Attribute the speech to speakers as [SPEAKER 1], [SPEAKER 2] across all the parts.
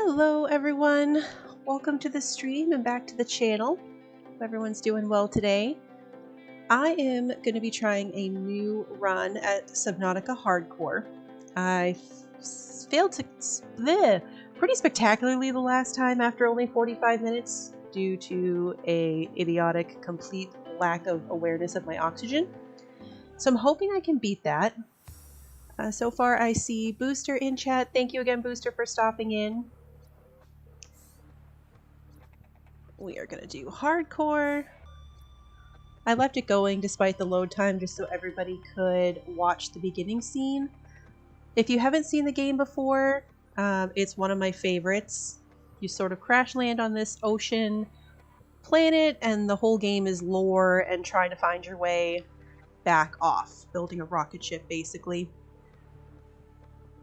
[SPEAKER 1] Hello everyone, welcome to the stream and back to the channel. Hope everyone's doing well today. I am going to be trying a new run at Subnautica Hardcore. I failed to pretty spectacularly the last time after only 45 minutes due to a idiotic complete lack of awareness of my oxygen. So I'm hoping I can beat that. So far I see Booster in chat. Thank you again, Booster, for stopping in. We are going to do hardcore. I left it going despite the load time just so everybody could watch the beginning scene. If you haven't seen the game before, it's one of my favorites. You sort of crash land on this ocean planet and the whole game is lore and trying to find your way back off, building a rocket ship basically.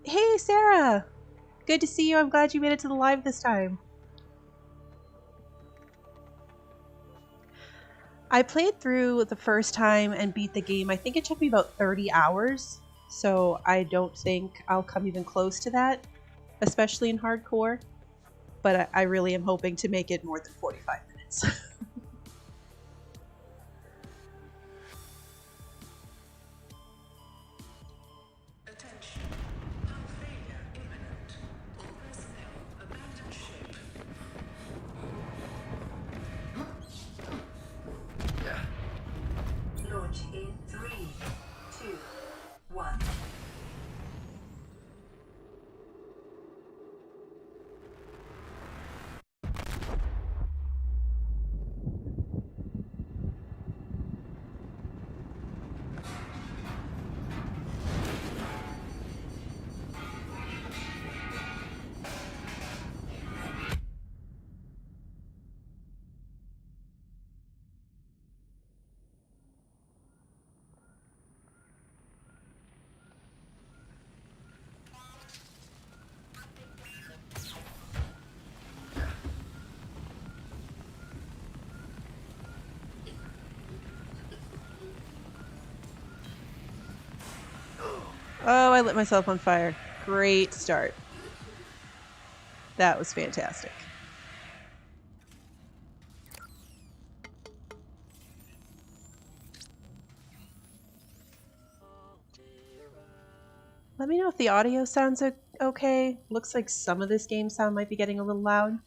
[SPEAKER 1] Hey Sarah! Good to see you. I'm glad you made it to the live this time. I played through the first time and beat the game. I think it took me about 30 hours, so I don't think I'll come even close to that, especially in hardcore. But I really am hoping to make it more than 45 minutes. Oh, I lit myself on fire. Great start. That was fantastic. Let me know if the audio sounds okay. Looks like some of this game sound might be getting a little loud.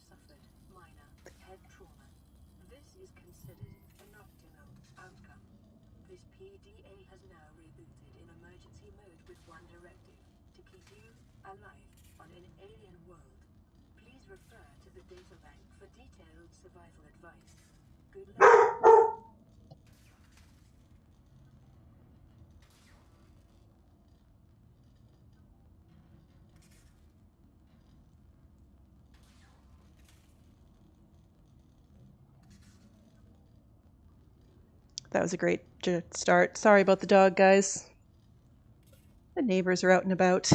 [SPEAKER 1] That was a great start. Sorry about the dog, guys. The neighbors are out and about.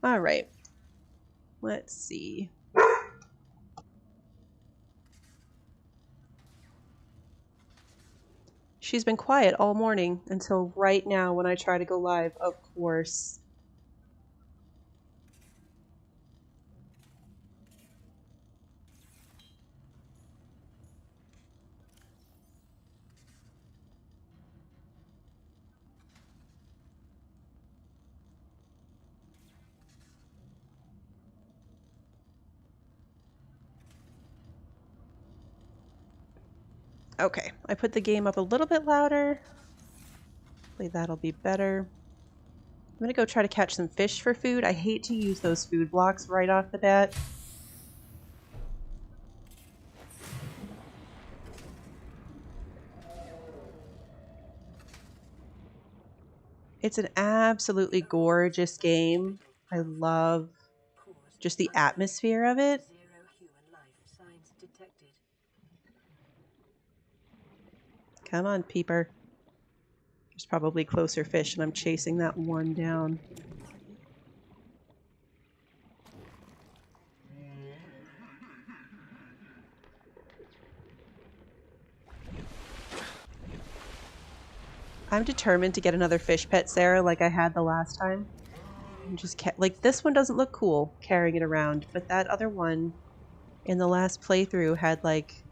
[SPEAKER 1] All right. Let's see. She's been quiet all morning until right now when I try to go live, of course. Okay, I put the game up a little bit louder. Hopefully that'll be better. I'm gonna go try to catch some fish for food. I hate to use those food blocks right off the bat. It's an absolutely gorgeous game. I love just the atmosphere of it. Come on, peeper. There's probably closer fish and I'm chasing that one down. I'm determined to get another fish pet, Sarah, like I had the last time. And just like, this one doesn't look cool carrying it around, but that other one in the last playthrough had like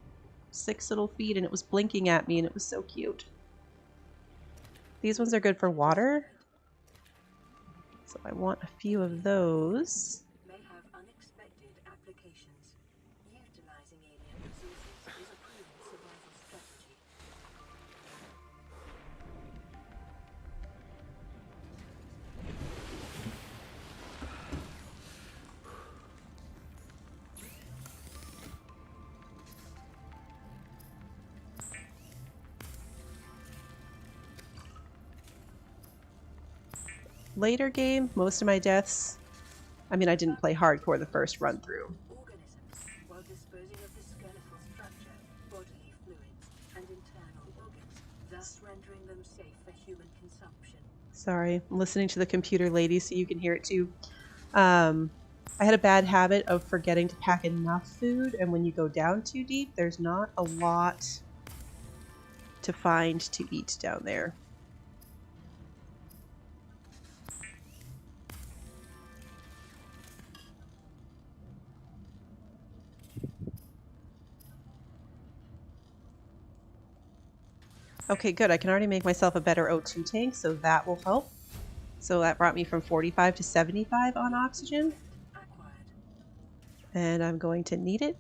[SPEAKER 1] 6 little feet and it was blinking at me and it was so cute. These ones are good for water, so I want a few of those.
[SPEAKER 2] May have unexpected applications. Utilizing alien resources is a proven survival strategy.
[SPEAKER 1] Later game, most of my deaths, I mean, I didn't play hardcore the first run through.
[SPEAKER 2] Organisms, while disposing of the skeletal structure, bodily fluids, and internal organs, thus rendering them safe for human consumption.
[SPEAKER 1] Sorry, I'm listening to the computer lady so you can hear it too. I had a bad habit of forgetting to pack enough food, and when you go down too deep, there's not a lot to find to eat down there. Okay, good. I can already make myself a better O2 tank, so that will help. So that brought me from 45 to 75 on oxygen. And I'm going to need it.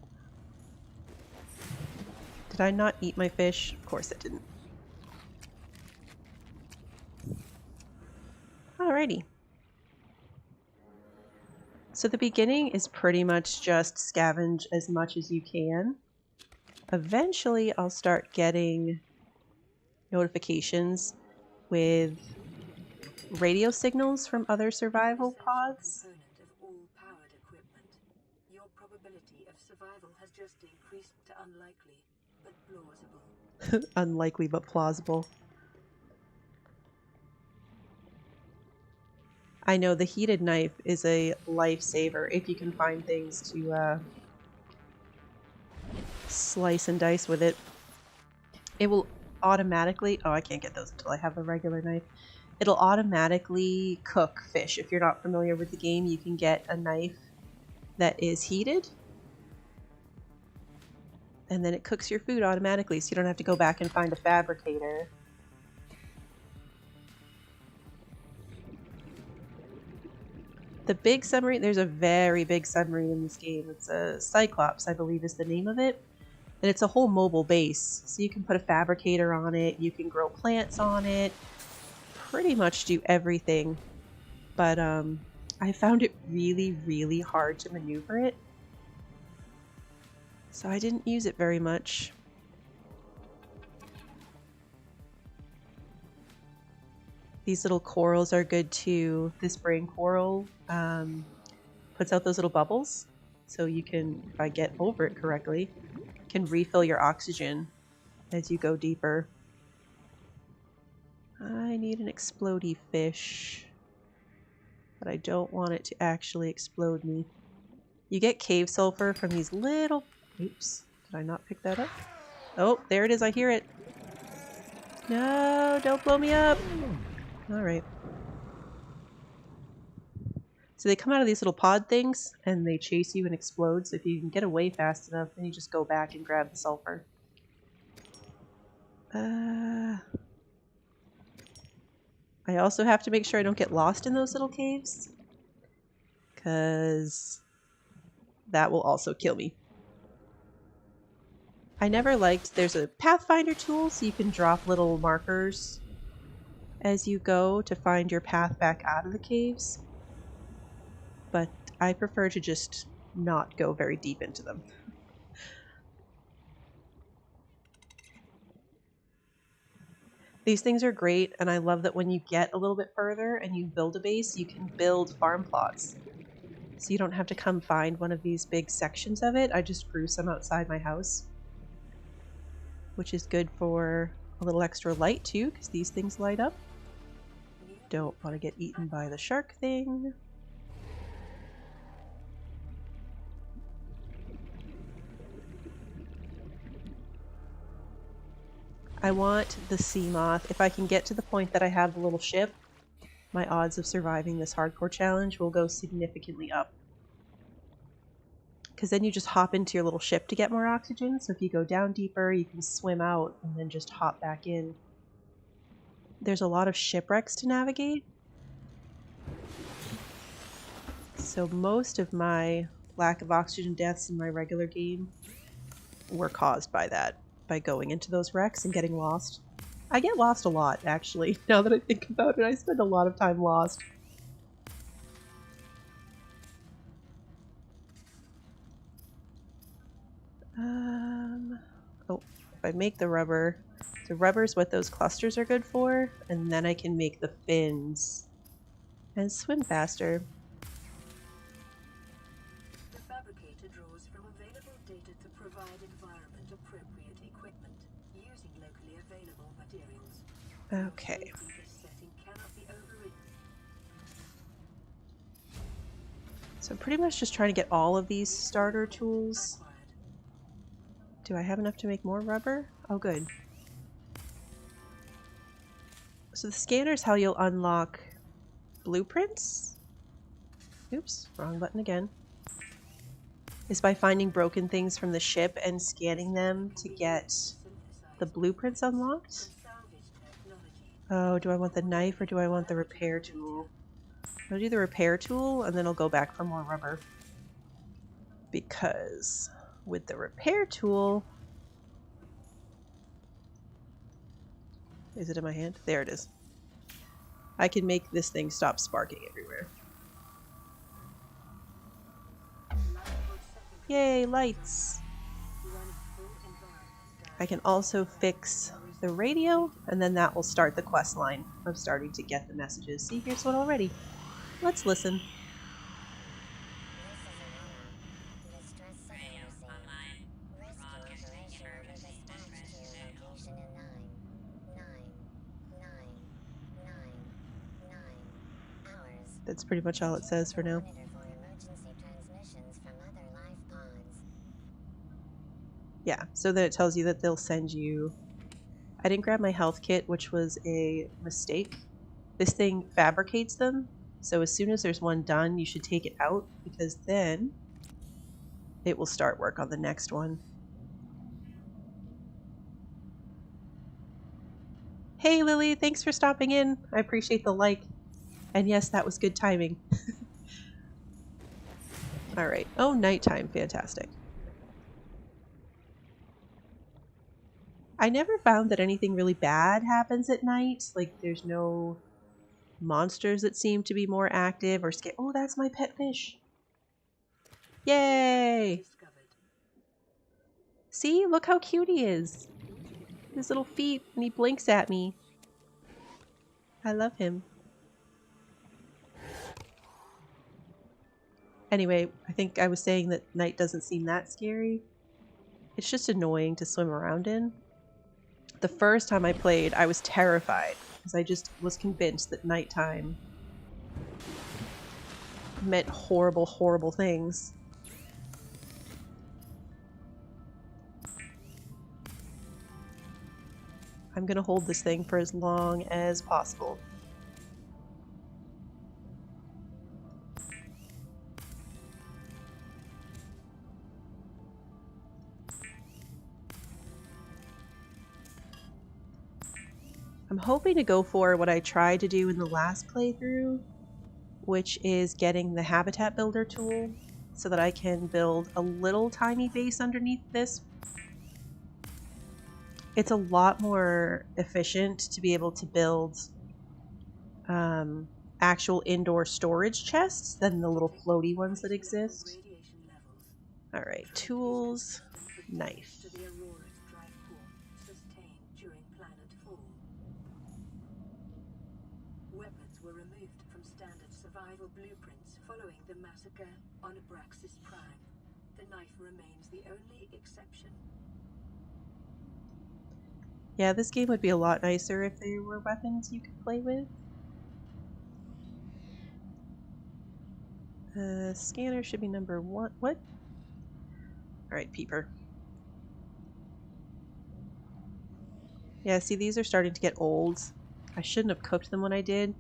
[SPEAKER 1] Did I not eat my fish? Of course I didn't. Alrighty. So the beginning is pretty much just scavenge as much as you can. Eventually I'll start getting notifications with radio signals from other survival pods.
[SPEAKER 2] Component of all powered equipment. Your probability of survival has just increased to unlikely, but plausible.
[SPEAKER 1] Unlikely but plausible. I know the heated knife is a lifesaver if you can find things to slice and dice with it. It will automatically, oh, I can't get those until I have a regular knife. It'll automatically cook fish. If you're not familiar with the game, you can get a knife that is heated, and then it cooks your food automatically, so you don't have to go back and find a fabricator. The big submarine, there's a very big submarine in this game. It's a Cyclops, I believe is the name of it. And it's a whole mobile base, so you can put a fabricator on it, you can grow plants on it, pretty much do everything. But I found it really, really hard to maneuver it, so I didn't use it very much. These little corals are good too. This brain coral puts out those little bubbles, so you can, if I get over it correctly, can refill your oxygen as you go deeper. I need an explodey fish, but I don't want it to actually explode me. You get cave sulfur from these little... Oops, did I not pick that up? Oh, there it is, I hear it. No, don't blow me up. Alright. So they come out of these little pod things, and they chase you and explode, so if you can get away fast enough, then you just go back and grab the sulfur. I also have to make sure I don't get lost in those little caves, because that will also kill me. I never liked... There's a Pathfinder tool, so you can drop little markers as you go to find your path back out of the caves. But I prefer to just not go very deep into them. These things are great, and I love that when you get a little bit further and you build a base, you can build farm plots. So you don't have to come find one of these big sections of it. I just grew some outside my house, which is good for a little extra light too, because these things light up. Don't want to get eaten by the shark thing. I want the sea moth. If I can get to the point that I have the little ship, my odds of surviving this hardcore challenge will go significantly up. Because then you just hop into your little ship to get more oxygen, so if you go down deeper, you can swim out and then just hop back in. There's a lot of shipwrecks to navigate. So most of my lack of oxygen deaths in my regular game were caused by that, by going into those wrecks and getting lost. I get lost a lot, actually. Now that I think about it, I spend a lot of time lost. Oh, if I make the rubber, so rubber's what those clusters are good for, and then I can make the fins and swim faster.
[SPEAKER 2] The fabricator draws from available data to provide environment-appropriate equipment using locally available materials.
[SPEAKER 1] Okay.
[SPEAKER 2] This setting cannot be overridden.
[SPEAKER 1] So I'm pretty much just trying to get all of these starter tools. Do I have enough to make more rubber? Oh, good. So the scanner is how you'll unlock blueprints? Oops, wrong button again. Is by finding broken things from the ship and scanning them to get the blueprints unlocked? Oh, do I want the knife or do I want the repair tool? I'll do the repair tool and then I'll go back for more rubber. Because with the repair tool... Is it in my hand? There it is. I can make this thing stop sparking everywhere. Yay, lights! I can also fix the radio, and then that will start the quest line of starting to get the messages. See, here's one already. Let's listen. That's pretty much all it says for now. Yeah, so then it tells you that they'll send you... I didn't grab my health kit, which was a mistake. This thing fabricates them, so as soon as there's one done, you should take it out, because then it will start work on the next one. Hey Lily, thanks for stopping in. I appreciate the like. And yes, that was good timing. Alright. Oh, nighttime. Fantastic. I never found that anything really bad happens at night. Like, there's no monsters that seem to be more active or scary. Oh, that's my pet fish. Yay! See? Look how cute he is. His little feet, and he blinks at me. I love him. Anyway, I think I was saying that night doesn't seem that scary. It's just annoying to swim around in. The first time I played, I was terrified because I just was convinced that nighttime meant horrible, horrible things. I'm gonna hold this thing for as long as possible. I'm hoping to go for what I tried to do in the last playthrough, which is getting the habitat builder tool so that I can build a little tiny base underneath this. It's a lot more efficient to be able to build actual indoor storage chests than the little floaty ones that exist. Alright, tools, knife.
[SPEAKER 2] Weapons were removed from standard survival blueprints following the massacre on Abraxas Prime. The knife remains the only exception.
[SPEAKER 1] Yeah, this game would be a lot nicer if there were weapons you could play with. Scanner should be number 1. What? Alright, peeper. Yeah, see, these are starting to get old. I shouldn't have cooked them when I did.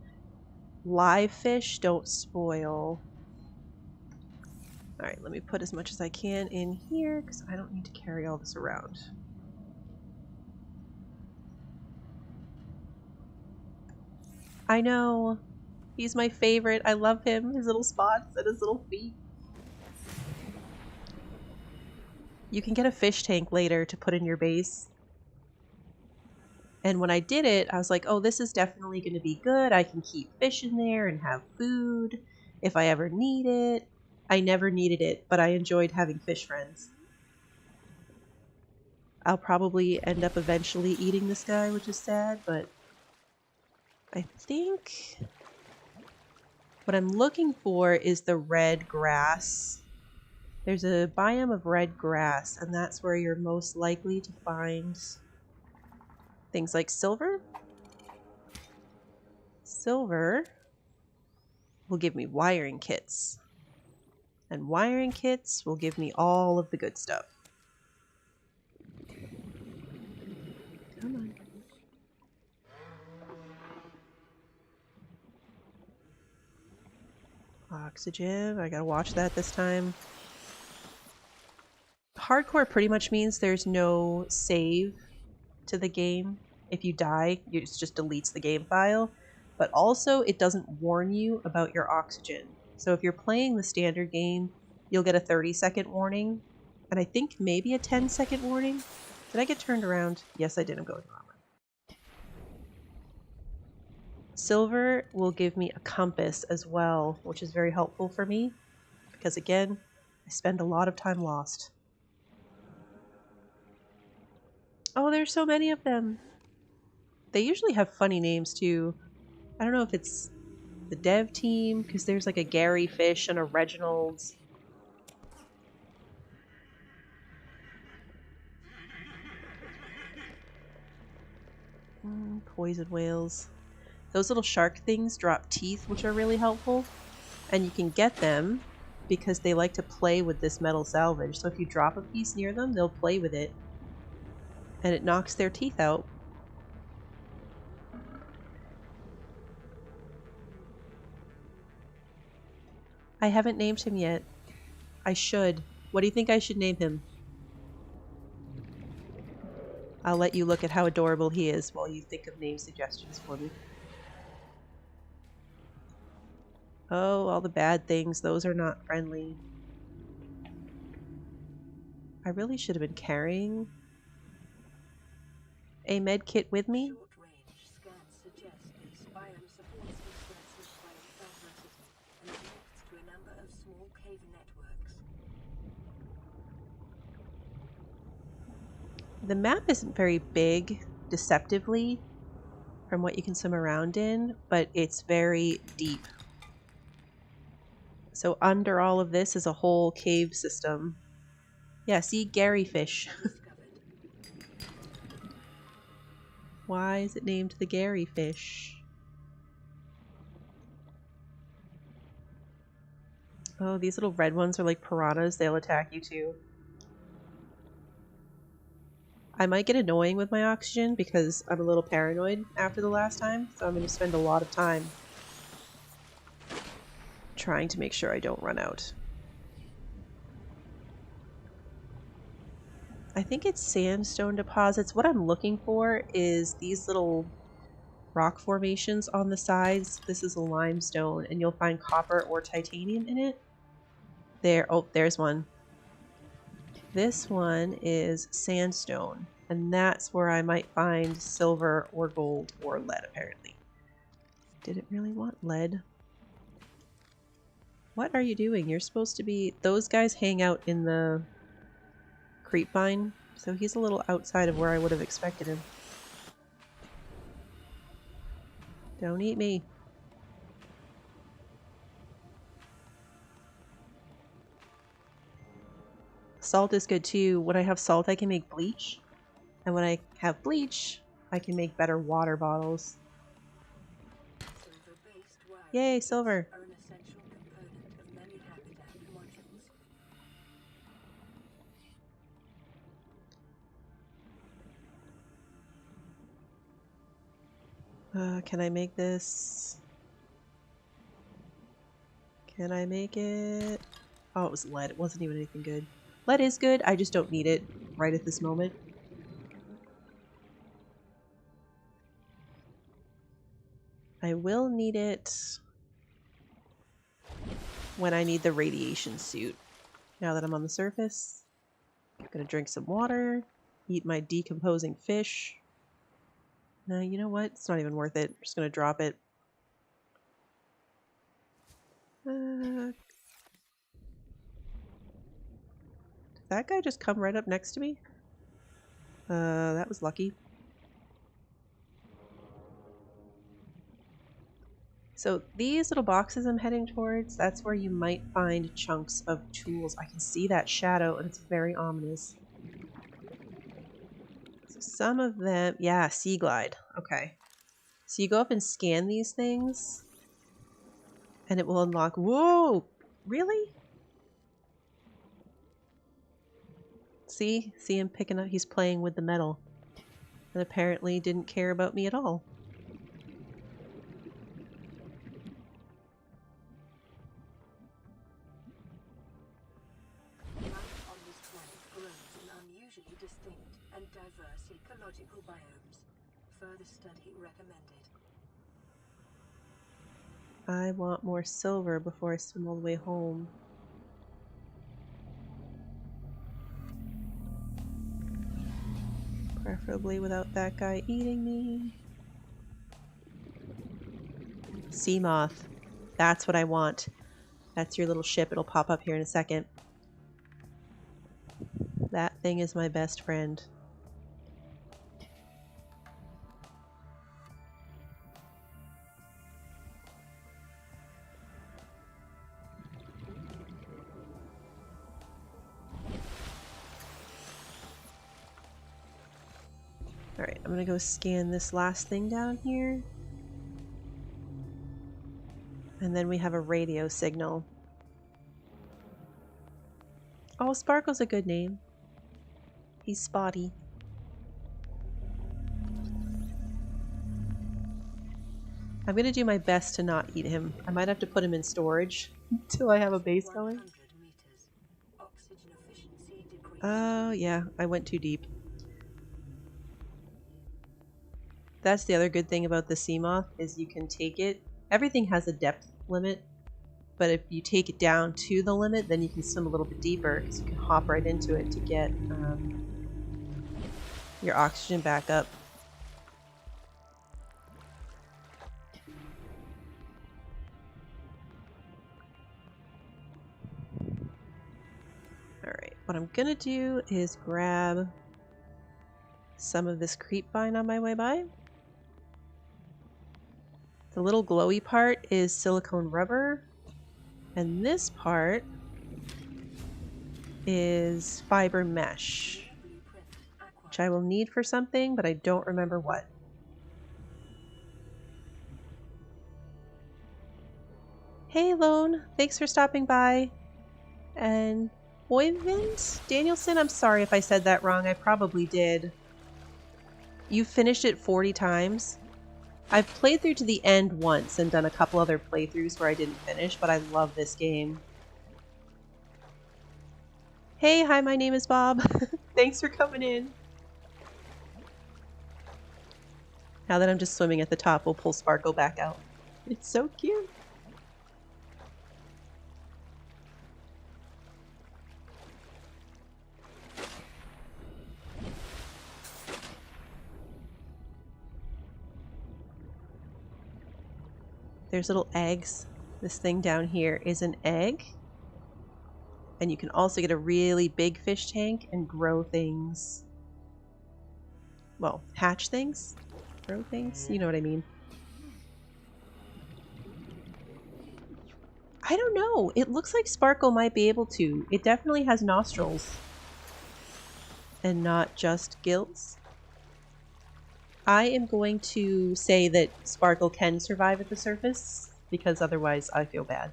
[SPEAKER 1] live fish don't spoil. Alright, let me put as much as I can in here because I don't need to carry all this around. I know. He's my favorite. I love him. His little spots and his little feet. You can get a fish tank later to put in your base. And when I did it, I was like, oh, this is definitely going to be good. I can keep fish in there and have food if I ever need it. I never needed it, but I enjoyed having fish friends. I'll probably end up eventually eating this guy, which is sad, but I think what I'm looking for is the red grass. There's a biome of red grass, and that's where you're most likely to find things like silver. Silver will give me wiring kits. And wiring kits will give me all of the good stuff. Come on. Oxygen. I gotta watch that this time. Hardcore pretty much means there's no save to the game. If you die, it just deletes the game file. But also, it doesn't warn you about your oxygen. So if you're playing the standard game, you'll get a 30-second warning. And I think maybe a 10-second warning. Did I get turned around? Yes, I did. I'm going the wrong way. Silver will give me a compass as well, which is very helpful for me. Because again, I spend a lot of time lost. Oh, there's so many of them. They usually have funny names too. I don't know if it's the dev team, because there's like a Gary Fish and a Reginald's. Poison whales. Those little shark things drop teeth, which are really helpful. And you can get them because they like to play with this metal salvage. So if you drop a piece near them, they'll play with it. And it knocks their teeth out. I haven't named him yet. I should. What do you think I should name him? I'll let you look at how adorable he is while you think of name suggestions for me. Oh, all the bad things. Those are not friendly. I really should have been carrying a med kit with me.
[SPEAKER 2] Short-range scans suggest this biome supports extensive biodiversity and connects to a number of small cave networks.
[SPEAKER 1] The map isn't very big, deceptively, from what you can swim around in, but it's very deep. So under all of this is a whole cave system. Yeah, see, Gary Fish. Why is it named the Gary Fish? Oh, these little red ones are like piranhas. They'll attack you too. I might get annoying with my oxygen because I'm a little paranoid after the last time, so I'm going to spend a lot of time trying to make sure I don't run out. I think it's sandstone deposits. What I'm looking for is these little rock formations on the sides. This is a limestone, and you'll find copper or titanium in it. There, oh, there's one. This one is sandstone, and that's where I might find silver or gold or lead, apparently. Did it really want lead? What are you doing? You're supposed to be... Those guys hang out in the creep vine, so he's a little outside of where I would have expected him. Don't eat me. Salt is good too. When I have salt, I can make bleach. And when I have bleach, I can make better water bottles. Yay, silver!
[SPEAKER 2] Are an essential component of many habitat modules.
[SPEAKER 1] Can I make this? Can I make it? Oh, it was lead. It wasn't even anything good. Lead is good. I just don't need it right at this moment. I will need it when I need the radiation suit. Now that I'm on the surface, I'm gonna drink some water, eat my decomposing fish. No, you know what? It's not even worth it. I'm just gonna drop it. Did that guy just come right up next to me? That was lucky. So these little boxes I'm heading towards, that's where you might find chunks of tools. I can see that shadow and it's very ominous. So some of them, yeah, Sea Glide. Okay. So you go up and scan these things and it will unlock. Whoa! Really? See him picking up, he's playing with the metal. And apparently didn't care about me at all.
[SPEAKER 2] Life on this planet grows in unusually distinct and diverse ecological biomes. Further study recommended.
[SPEAKER 1] I want more silver before I swim all the way home. Preferably without that guy eating me. Sea moth. That's what I want. That's your little ship. It'll pop up here in a second. That thing is my best friend. Alright, I'm gonna go scan this last thing down here. And then we have a radio signal. Oh, Sparkle's a good name. He's spotty. I'm gonna do my best to not eat him. I might have to put him in storage until I have a base going.
[SPEAKER 2] 100 meters. Oxygen efficiency decreased.
[SPEAKER 1] Oh, yeah, I went too deep. That's the other good thing about the sea moth is you can take it. Everything has a depth limit, but if you take it down to the limit, then you can swim a little bit deeper because you can hop right into it to get your oxygen back up. Alright, what I'm gonna do is grab some of this creep vine on my way by. The little glowy part is silicone rubber, and this part is fiber mesh, which I will need for something, but I don't remember what. Hey Lone, thanks for stopping by. And Oyvind Danielson, I'm sorry if I said that wrong, I probably did. You finished it 40 times? I've played through to the end once and done a couple other playthroughs where I didn't finish, but I love this game. Hey, hi, my name is Bob. Thanks for coming in. Now that I'm just swimming at the top, we'll pull Sparkle back out. It's so cute. There's little eggs. This thing down here is an egg. And you can also get a really big fish tank and grow things. Well, hatch things? Grow things? You know what I mean. I don't know. It looks like Sparkle might be able to. It definitely has nostrils. And not just gills. I am going to say that Sparkle can survive at the surface, because otherwise I feel bad.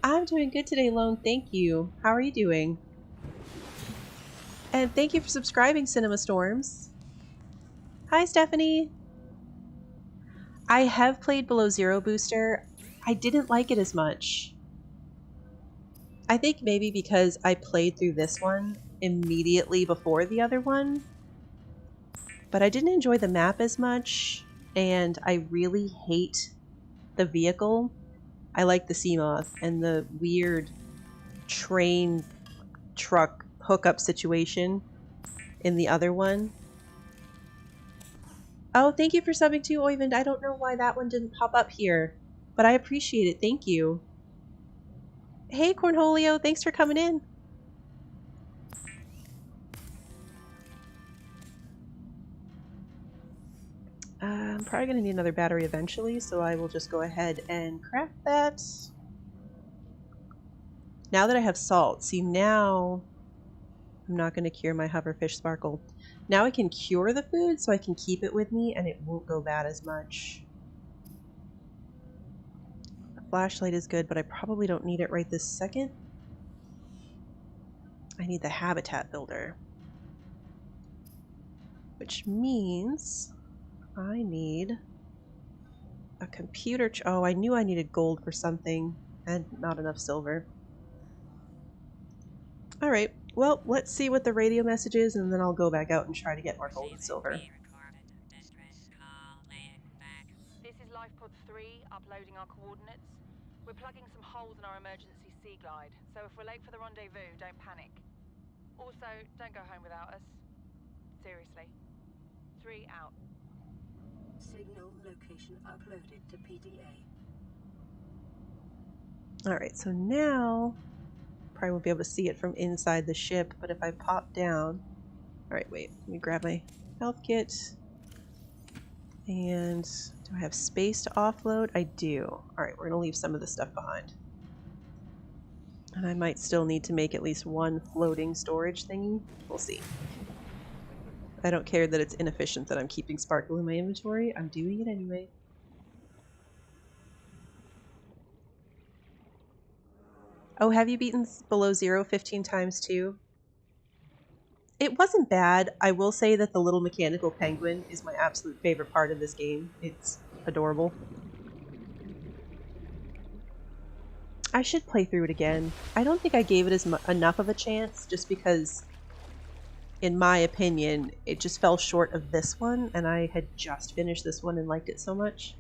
[SPEAKER 1] I'm doing good today, Lone. Thank you. How are you doing? And thank you for subscribing, Cinema Storms. Hi, Stephanie. I have played Below Zero Booster. I didn't like it as much. I think maybe because I played through this one immediately before the other one, but I didn't enjoy the map as much, and I really hate the vehicle. I like the Seamoth, and the weird train truck hookup situation in the other one. Oh, thank you for subbing too, Oyvind. I don't know why that one didn't pop up here, but I appreciate it. Thank you. Hey, Cornholio, thanks for coming in. I'm probably going to need another battery eventually, so I will just go ahead and craft that. Now that I have salt, see now I'm not going to cure my hoverfish sparkle. Now I can cure the food so I can keep it with me and it won't go bad as much. A flashlight is good, but I probably don't need it right this second. I need the habitat builder, which means I need a computer. Oh, I knew I needed gold for something and not enough silver. All right, well, let's see what the radio message is, and then I'll go back out and try to get more gold and silver.
[SPEAKER 2] This is Lifepod 3, uploading our coordinates. We're plugging some holes in our emergency sea glide, so if we're late for the rendezvous, don't panic. Also, don't go home without us. Seriously. 3 out. Signal location uploaded to PDA.
[SPEAKER 1] Alright, so now probably won't be able to see it from inside the ship, but if I pop down... Alright, wait, let me grab my health kit. And do I have space to offload? I do. Alright, we're going to leave some of the stuff behind. And I might still need to make at least one floating storage thingy. We'll see. I don't care that it's inefficient that I'm keeping sparkle in my inventory. I'm doing it anyway. Oh, have you beaten Below Zero 15 times too? It wasn't bad. I will say that the little mechanical penguin is my absolute favorite part of this game. It's adorable. I should play through it again. I don't think I gave it enough of a chance just because, in my opinion, it just fell short of this one, and I had just finished this one and liked it so much.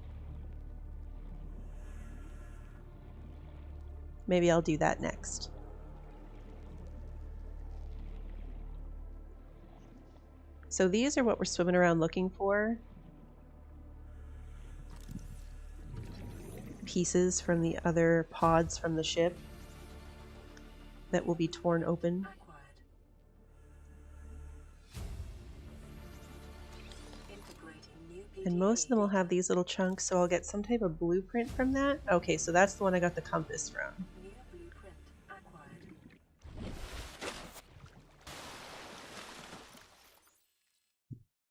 [SPEAKER 1] Maybe I'll do that next. So these are what we're swimming around looking for. Pieces from the other pods from the ship that will be torn open. And most of them will have these little chunks, so I'll get some type of blueprint from that. Okay, so that's the one I got the compass from.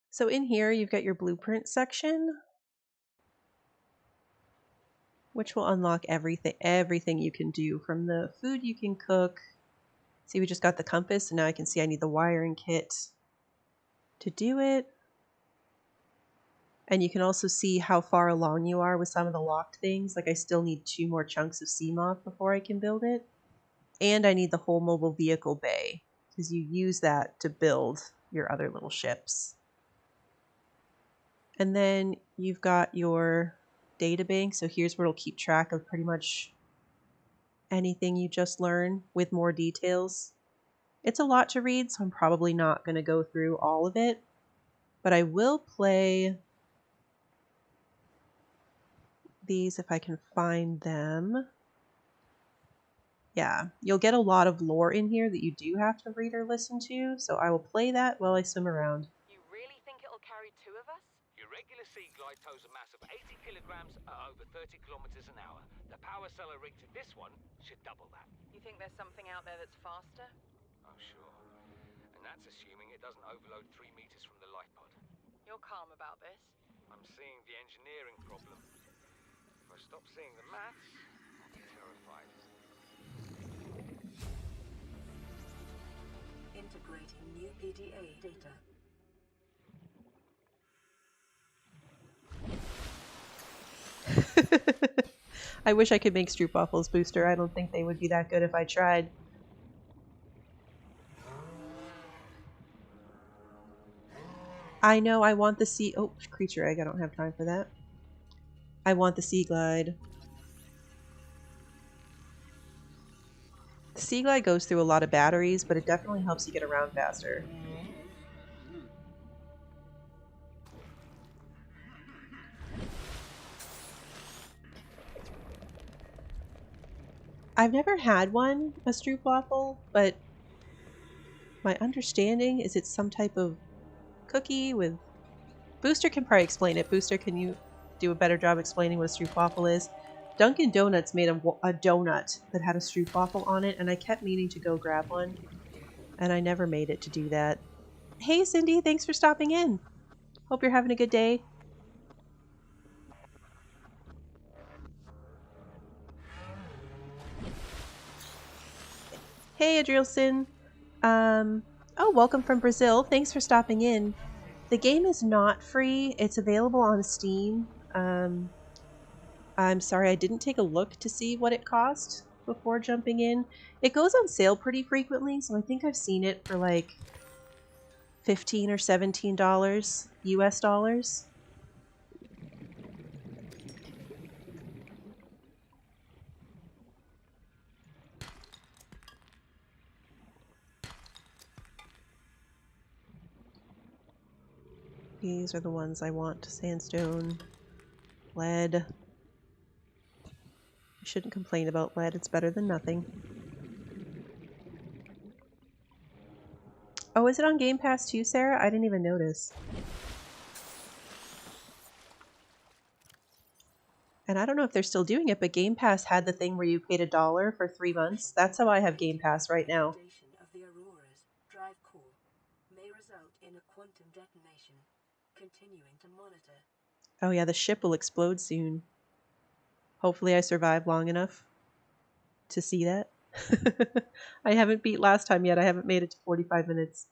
[SPEAKER 1] So in here, you've got your blueprint section, which will unlock everything you can do, from the food you can cook. See, we just got the compass, and now I can see I need the wiring kit to do it. And you can also see how far along you are with some of the locked things. Like I still need 2 more chunks of Seamoth before I can build it. And I need the whole mobile vehicle bay, because you use that to build your other little ships. And then you've got your data bank. So here's where it'll keep track of pretty much anything you just learned with more details. It's a lot to read, so I'm probably not going to go through all of it. But I will play these if I can find them. Yeah, you'll get a lot of lore in here that you do have to read or listen to, so I will play that while I swim around.
[SPEAKER 2] You really think it'll carry 2 of us?
[SPEAKER 3] Your regular sea glide tows a mass of 80 kilograms at over 30 kilometers an hour. The power cellar rig to this one should double that.
[SPEAKER 2] You think there's something out there that's faster?
[SPEAKER 3] Oh, sure. And that's assuming it doesn't overload 3 meters from the life pod.
[SPEAKER 2] You're calm about this?
[SPEAKER 3] I'm seeing the engineering problem. If I stop seeing the maths, I'll be terrified.
[SPEAKER 2] Integrating new PDA data.
[SPEAKER 1] I wish I could make stroopwafels, Booster. I don't think they would be that good if I tried. I know I want the sea... Oh, creature egg. I don't have time for that. I want the sea glide. The sea glide goes through a lot of batteries, but it definitely helps you get around faster. I've never had one, a stroopwafel, but my understanding is it's some type of cookie with... Booster can probably explain it. Booster, can you do a better job explaining what a stroopwafel is? Dunkin' Donuts made a donut that had a stroopwafel on it, and I kept meaning to go grab one, and I never made it to do that. Hey, Cindy, thanks for stopping in. Hope you're having a good day. Hey, Adrielson. Oh, welcome from Brazil. Thanks for stopping in. The game is not free. It's available on Steam. I'm sorry, I didn't take a look to see what it cost before jumping in. It goes on sale pretty frequently, so I think I've seen it for like $15 or $17 US dollars. These are the ones I want. Sandstone, lead. I shouldn't complain about lead. It's better than nothing. Oh, is it on Game Pass too, Sarah? I didn't even notice. And I don't know if they're still doing it, but Game Pass had the thing where you paid $1 for 3 months. That's how I have Game Pass right now.
[SPEAKER 4] Of the Aurora's drive core may result in a quantum detonation. Continuing to monitor.
[SPEAKER 1] Oh yeah, the ship will explode soon. Hopefully I survive long enough to see that. I haven't beat last time yet. I haven't made it to 45 minutes.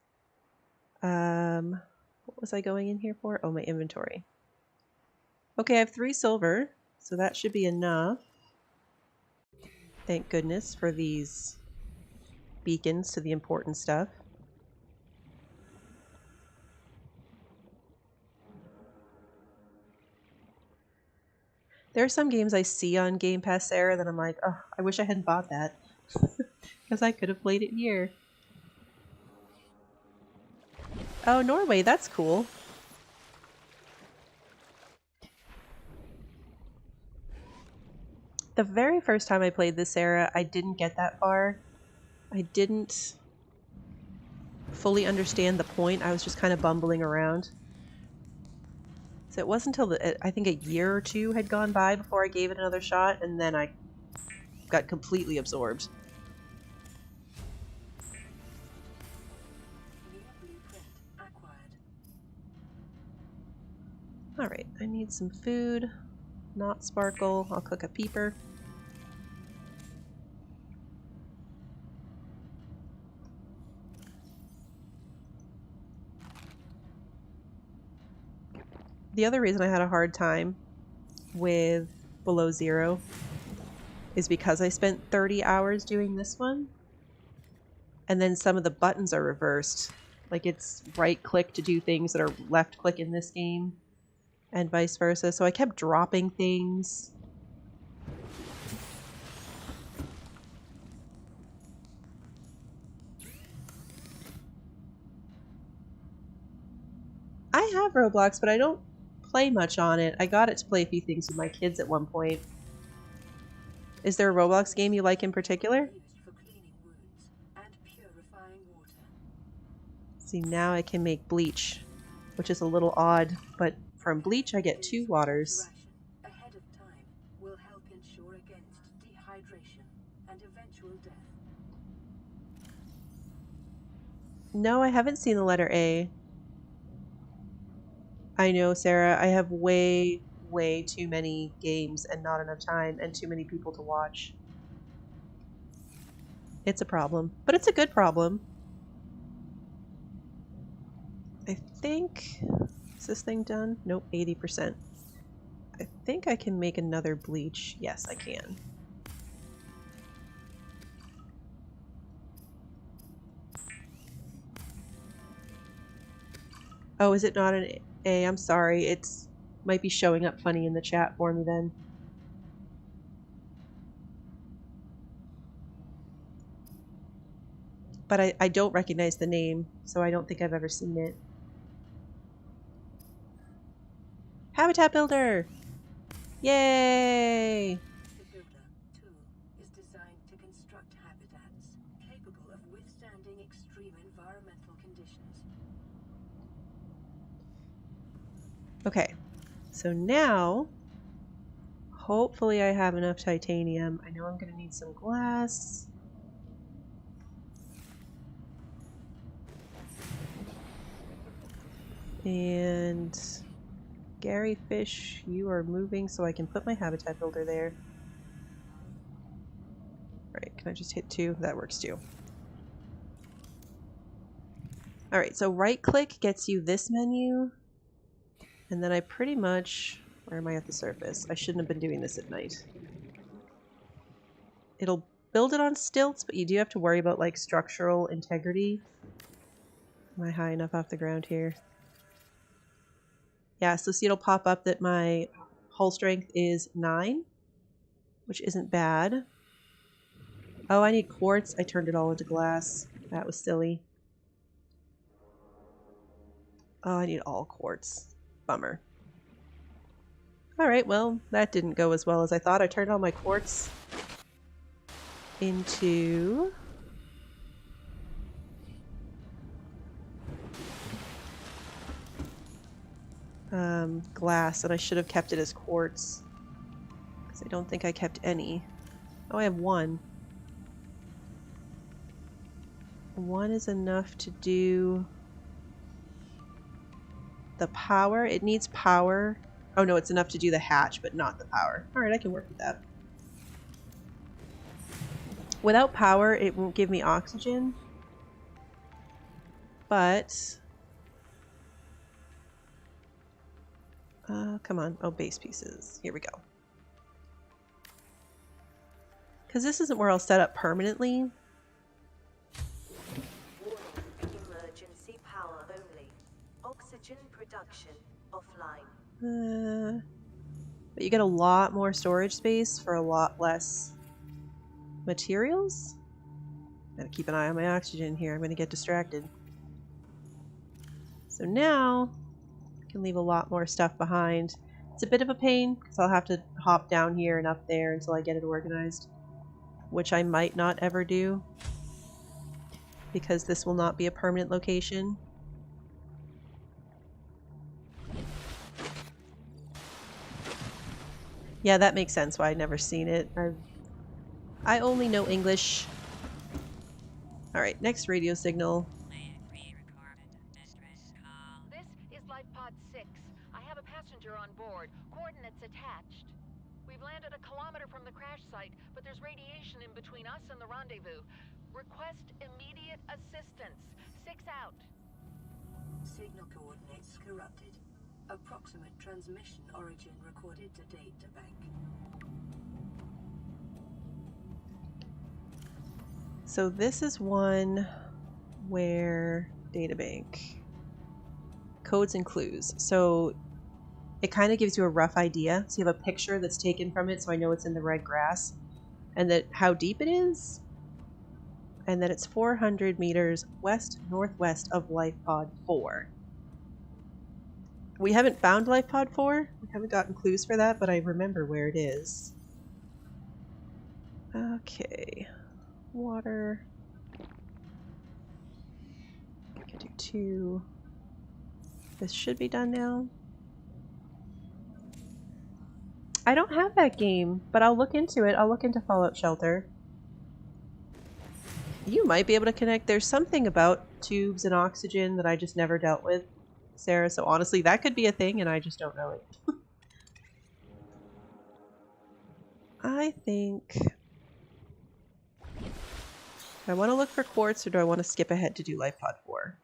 [SPEAKER 1] What was I going in here for? Oh, my inventory. Okay, I have 3 silver, so that should be enough. Thank goodness for these beacons to the important stuff. There are some games I see on Game Pass, Sarah, that I'm like, oh, I wish I hadn't bought that. Because I could have played it here. Oh, Norway, that's cool. The very first time I played this, Sarah, I didn't get that far. I didn't fully understand the point. I was just kind of bumbling around. So it wasn't until I think a year or 2 had gone by before I gave it another shot, and then I got completely absorbed. Alright, I need some food. Not sparkle. I'll cook a peeper. The other reason I had a hard time with Below Zero is because I spent 30 hours doing this one, and then some of the buttons are reversed. Like, it's right click to do things that are left click in this game, and vice versa. So I kept dropping things. I have Roblox, but I don't play much on it. I got it to play a few things with my kids at one point. Is there a Roblox game you like in particular? See, now I can make bleach, which is a little odd, but from bleach I get 2 waters.
[SPEAKER 4] Ahead of time will help ensure against dehydration and eventual death.
[SPEAKER 1] No, I haven't seen the letter A. I know, Sarah, I have way too many games and not enough time and too many people to watch. It's a problem, but it's a good problem. I think... Is this thing done? Nope, 80%. I think I can make another bleach. Yes, I can. Oh, is it not an A? I'm sorry. It's might be showing up funny in the chat for me then. But I don't recognize the name, so I don't think I've ever seen it. Habitat Builder! Yay!
[SPEAKER 4] The Builder tool is designed to construct habitats capable of withstanding extreme environmental conditions.
[SPEAKER 1] Okay, so now hopefully I have enough titanium. I know I'm going to need some glass. And Gary Fish, you are moving so I can put my habitat builder there. Alright, can I just hit 2? That works too. Alright, so right click gets you this menu. And then I pretty much... Where am I at the surface? I shouldn't have been doing this at night. It'll build it on stilts, but you do have to worry about like structural integrity. Am I high enough off the ground here? Yeah, so see it'll pop up that my hull strength is 9, which isn't bad. Oh, I need quartz. I turned it all into glass. That was silly. Oh, I need all quartz. Bummer. Alright, well, that didn't go as well as I thought. I turned all my quartz into... glass, and I should have kept it as quartz. Because I don't think I kept any. Oh, I have 1. 1 is enough to do the power. It needs power. Oh no, it's enough to do the hatch, but not the power. Alright, I can work with that. Without power, it won't give me oxygen. But... come on. Oh, base pieces. Here we go. Because this isn't where I'll set up permanently.
[SPEAKER 5] Emergency power only. Oxygen production offline.
[SPEAKER 1] But you get a lot more storage space for a lot less materials. Gotta keep an eye on my oxygen here. I'm gonna get distracted. So now I can leave a lot more stuff behind. It's a bit of a pain because I'll have to hop down here and up there until I get it organized, which I might not ever do because this will not be a permanent location. Yeah, that makes sense why I'd never seen it. I only know English. Alright, next radio signal.
[SPEAKER 2] This is Life Pod 6. I have a passenger on board. Coordinates attached. We've landed a kilometer from the crash site, but there's radiation in between us and the rendezvous. Request immediate assistance. 6 out.
[SPEAKER 4] Signal coordinates corrupted. Approximate transmission origin recorded to data bank.
[SPEAKER 1] So this is one where databank codes and clues. So it kind of gives you a rough idea. So you have a picture that's taken from it, so I know it's in the red grass, and that how deep it is, and that it's 400 meters west northwest of Life Pod 4. We haven't found Life Pod 4. We haven't gotten clues for that, but I remember where it is. Okay. Water. I can do 2. This should be done now. I don't have that game, but I'll look into it. I'll look into Fallout Shelter. You might be able to connect. There's something about tubes and oxygen that I just never dealt with, Sarah, so honestly that could be a thing and I just don't know it. I think... Do I want to look for quartz or do I want to skip ahead to do Life Pod 4?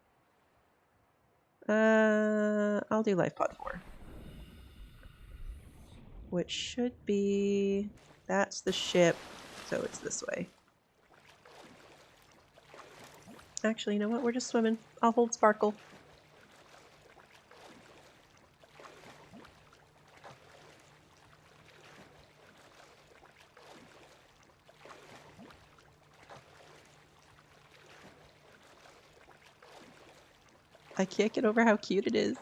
[SPEAKER 1] I'll do Life Pod 4. which should be... That's the ship, so it's this way. Actually, you know what? We're just swimming. I'll hold Sparkle. I can't get over how cute it is.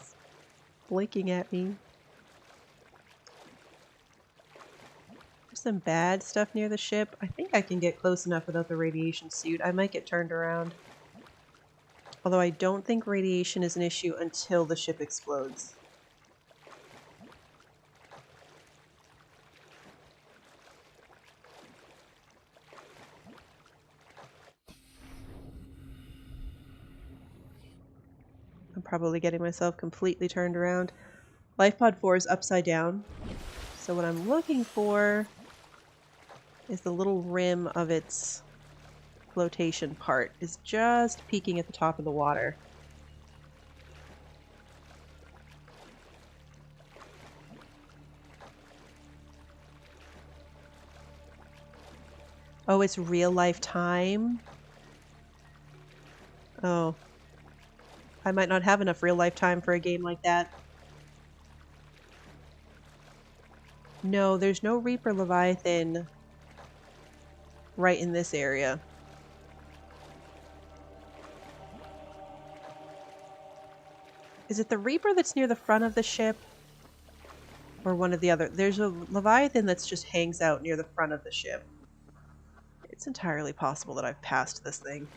[SPEAKER 1] Blinking at me. There's some bad stuff near the ship. I think I can get close enough without the radiation suit. I might get turned around. Although I don't think radiation is an issue until the ship explodes. I'm probably getting myself completely turned around. Life pod 4 is upside down. So what I'm looking for is the little rim of its flotation part is just peeking at the top of the water. Oh, it's real life time? Oh. I might not have enough real life time for a game like that. No, there's no Reaper Leviathan right in this area. Is it the Reaper that's near the front of the ship? Or one of the other? There's a Leviathan that's just hangs out near the front of the ship. It's entirely possible that I've passed this thing.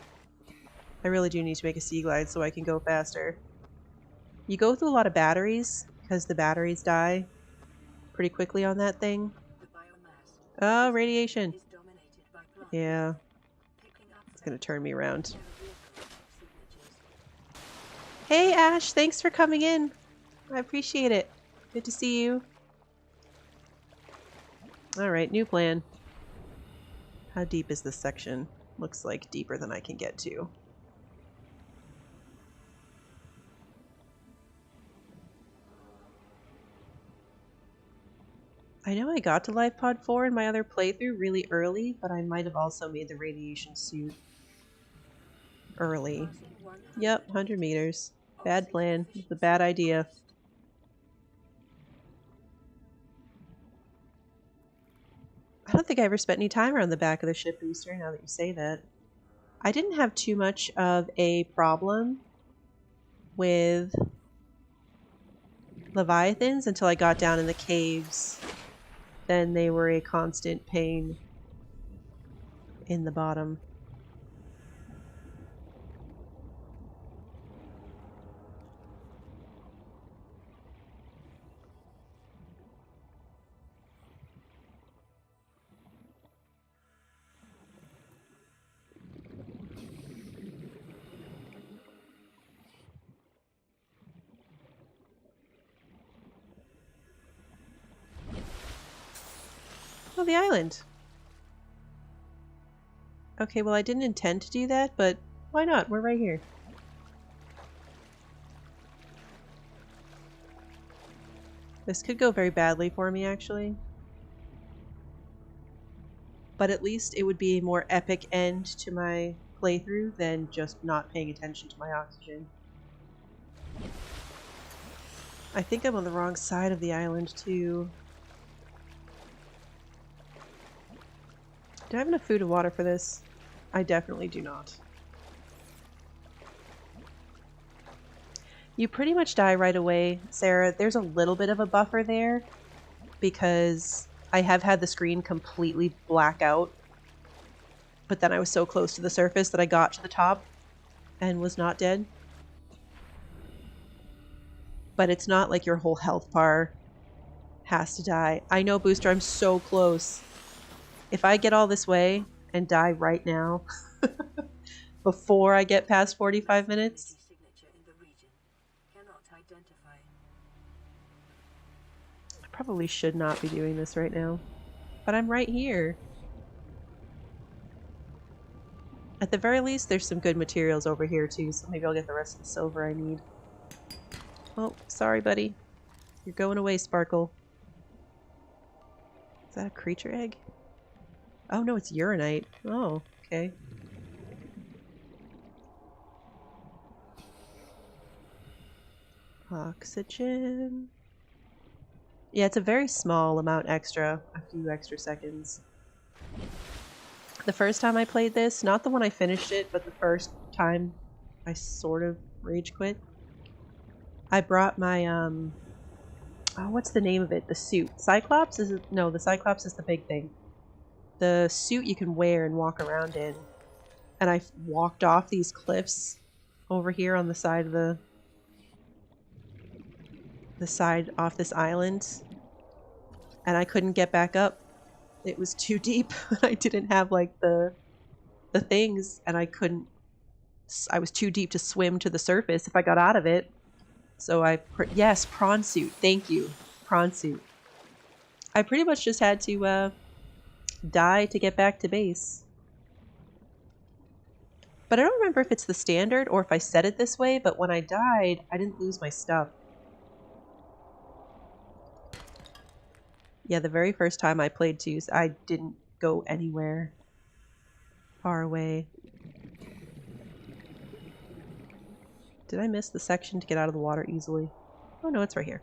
[SPEAKER 1] I really do need to make a sea glide so I can go faster. You go through a lot of batteries, because the batteries die pretty quickly on that thing. Oh, radiation. Yeah. It's gonna turn me around. Hey Ash, thanks for coming in. I appreciate it. Good to see you. Alright, new plan. How deep is this section? Looks like deeper than I can get to. I know I got to Life Pod 4 in my other playthrough really early, but I might have also made the radiation suit early. Yep, 100 meters. Bad plan. It's a bad idea. I don't think I ever spent any time around the back of the ship booster, now that you say that. I didn't have too much of a problem with Leviathans until I got down in the caves. Then they were a constant pain in the bottom. Oh, the island. Okay, well I didn't intend to do that, but why not? We're right here. This could go very badly for me, actually. But at least it would be a more epic end to my playthrough than just not paying attention to my oxygen. I think I'm on the wrong side of the island, too. Do I have enough food and water for this? I definitely do not. You pretty much die right away, Sarah. There's a little bit of a buffer there because I have had the screen completely black out, but then I was so close to the surface that I got to the top and was not dead. But it's not like your whole health bar has to die. I know, Booster, I'm so close. If I get all this way and die right now, before I get past 45 minutes... I probably should not be doing this right now. But I'm right here. At the very least, there's some good materials over here too, so maybe I'll get the rest of the silver I need. Oh, sorry buddy. You're going away, Sparkle. Is that a creature egg? Oh no, it's uranite. Oh, okay. Oxygen. Yeah, it's a very small amount extra, a few extra seconds. The first time I played this, not the one I finished it, but the first time I sort of rage quit, I brought my, oh, what's the name of it? The suit. Cyclops? No, the Cyclops is the big thing. The suit you can wear and walk around in. And I walked off these cliffs over here on the side of the side off this island, and I couldn't get back up. It was too deep. I didn't have like the things, and I was too deep to swim to the surface if I got out of it. So yes, prawn suit. Thank you, prawn suit. I pretty much just had to die to get back to base. But I don't remember if it's the standard or if I set it this way, but when I died, I didn't lose my stuff. Yeah, the very first time I played Twos, I didn't go anywhere far away. Did I miss the section to get out of the water easily? Oh no, it's right here.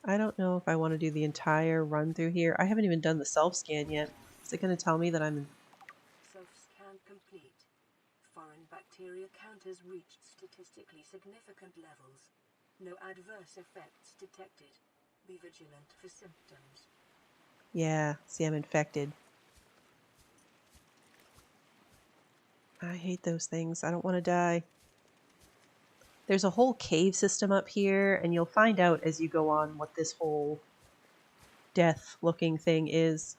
[SPEAKER 1] I don't know if I want to do the entire run through here. I haven't even done the self-scan yet. Is it going to tell me that I'm...
[SPEAKER 4] Self-scan complete. Foreign bacteria counters reached statistically significant levels. No adverse effects detected. Be vigilant for symptoms.
[SPEAKER 1] Yeah, see, I'm infected. I hate those things. I don't want to die. There's a whole cave system up here, and you'll find out as you go on what this whole death-looking thing is.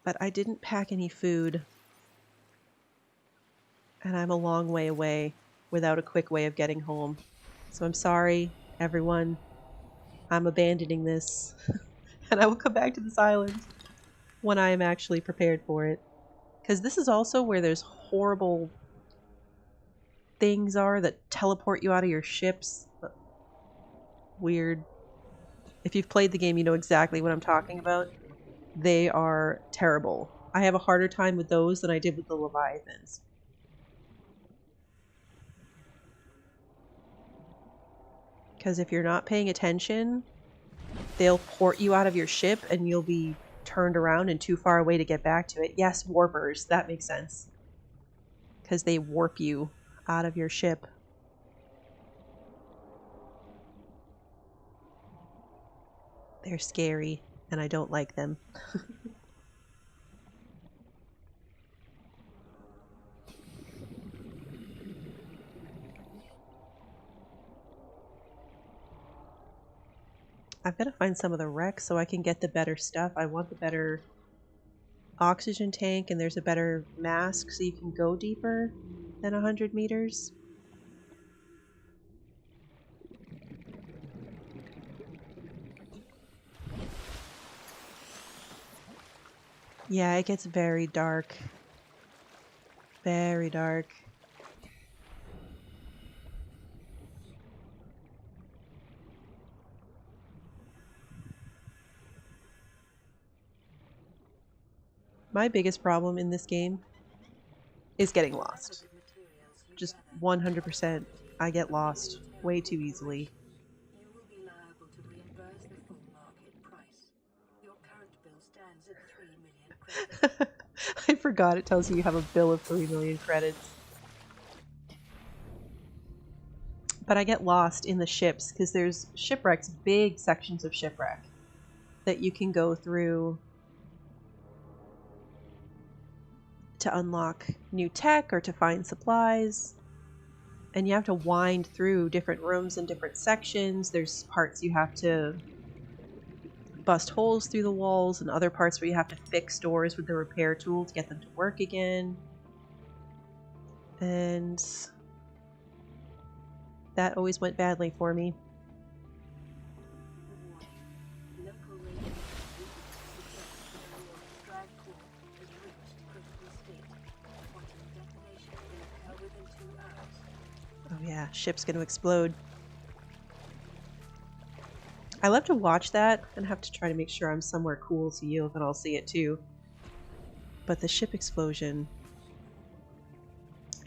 [SPEAKER 1] But I didn't pack any food, and I'm a long way away without a quick way of getting home. So I'm sorry, everyone. I'm abandoning this, and I will come back to this island when I am actually prepared for it. Because this is also where there's horrible things are that teleport you out of your ships. Weird. If you've played the game, you know exactly what I'm talking about. They are terrible. I have a harder time with those than I did with the Leviathans. Because if you're not paying attention, they'll port you out of your ship and you'll be turned around and too far away to get back to it. Yes, warpers. That makes sense. Because they warp you out of your ship. They're scary, and I don't like them. I've got to find some of the wrecks so I can get the better stuff. I want the better oxygen tank, and there's a better mask so you can go deeper than 100 meters. Yeah, it gets very dark. Very dark. My biggest problem in this game is getting lost. Just 100%. I get lost way too easily.
[SPEAKER 4] You will be liable to reimburse the full market price. Your current bill stands at 3 million credits.
[SPEAKER 1] I forgot it tells you have a bill of 3 million credits. But I get lost in the ships because there's shipwrecks, big sections of shipwreck that you can go through to unlock new tech or to find supplies. And you have to wind through different rooms and different sections. There's parts you have to bust holes through the walls and other parts where you have to fix doors with the repair tool to get them to work again. And that always went badly for me.
[SPEAKER 4] Local radio suggests that your drag core has reached critical state.
[SPEAKER 1] Yeah, ship's gonna explode. I love to watch that and have to try to make sure I'm somewhere cool so you can all see it too. But the ship explosion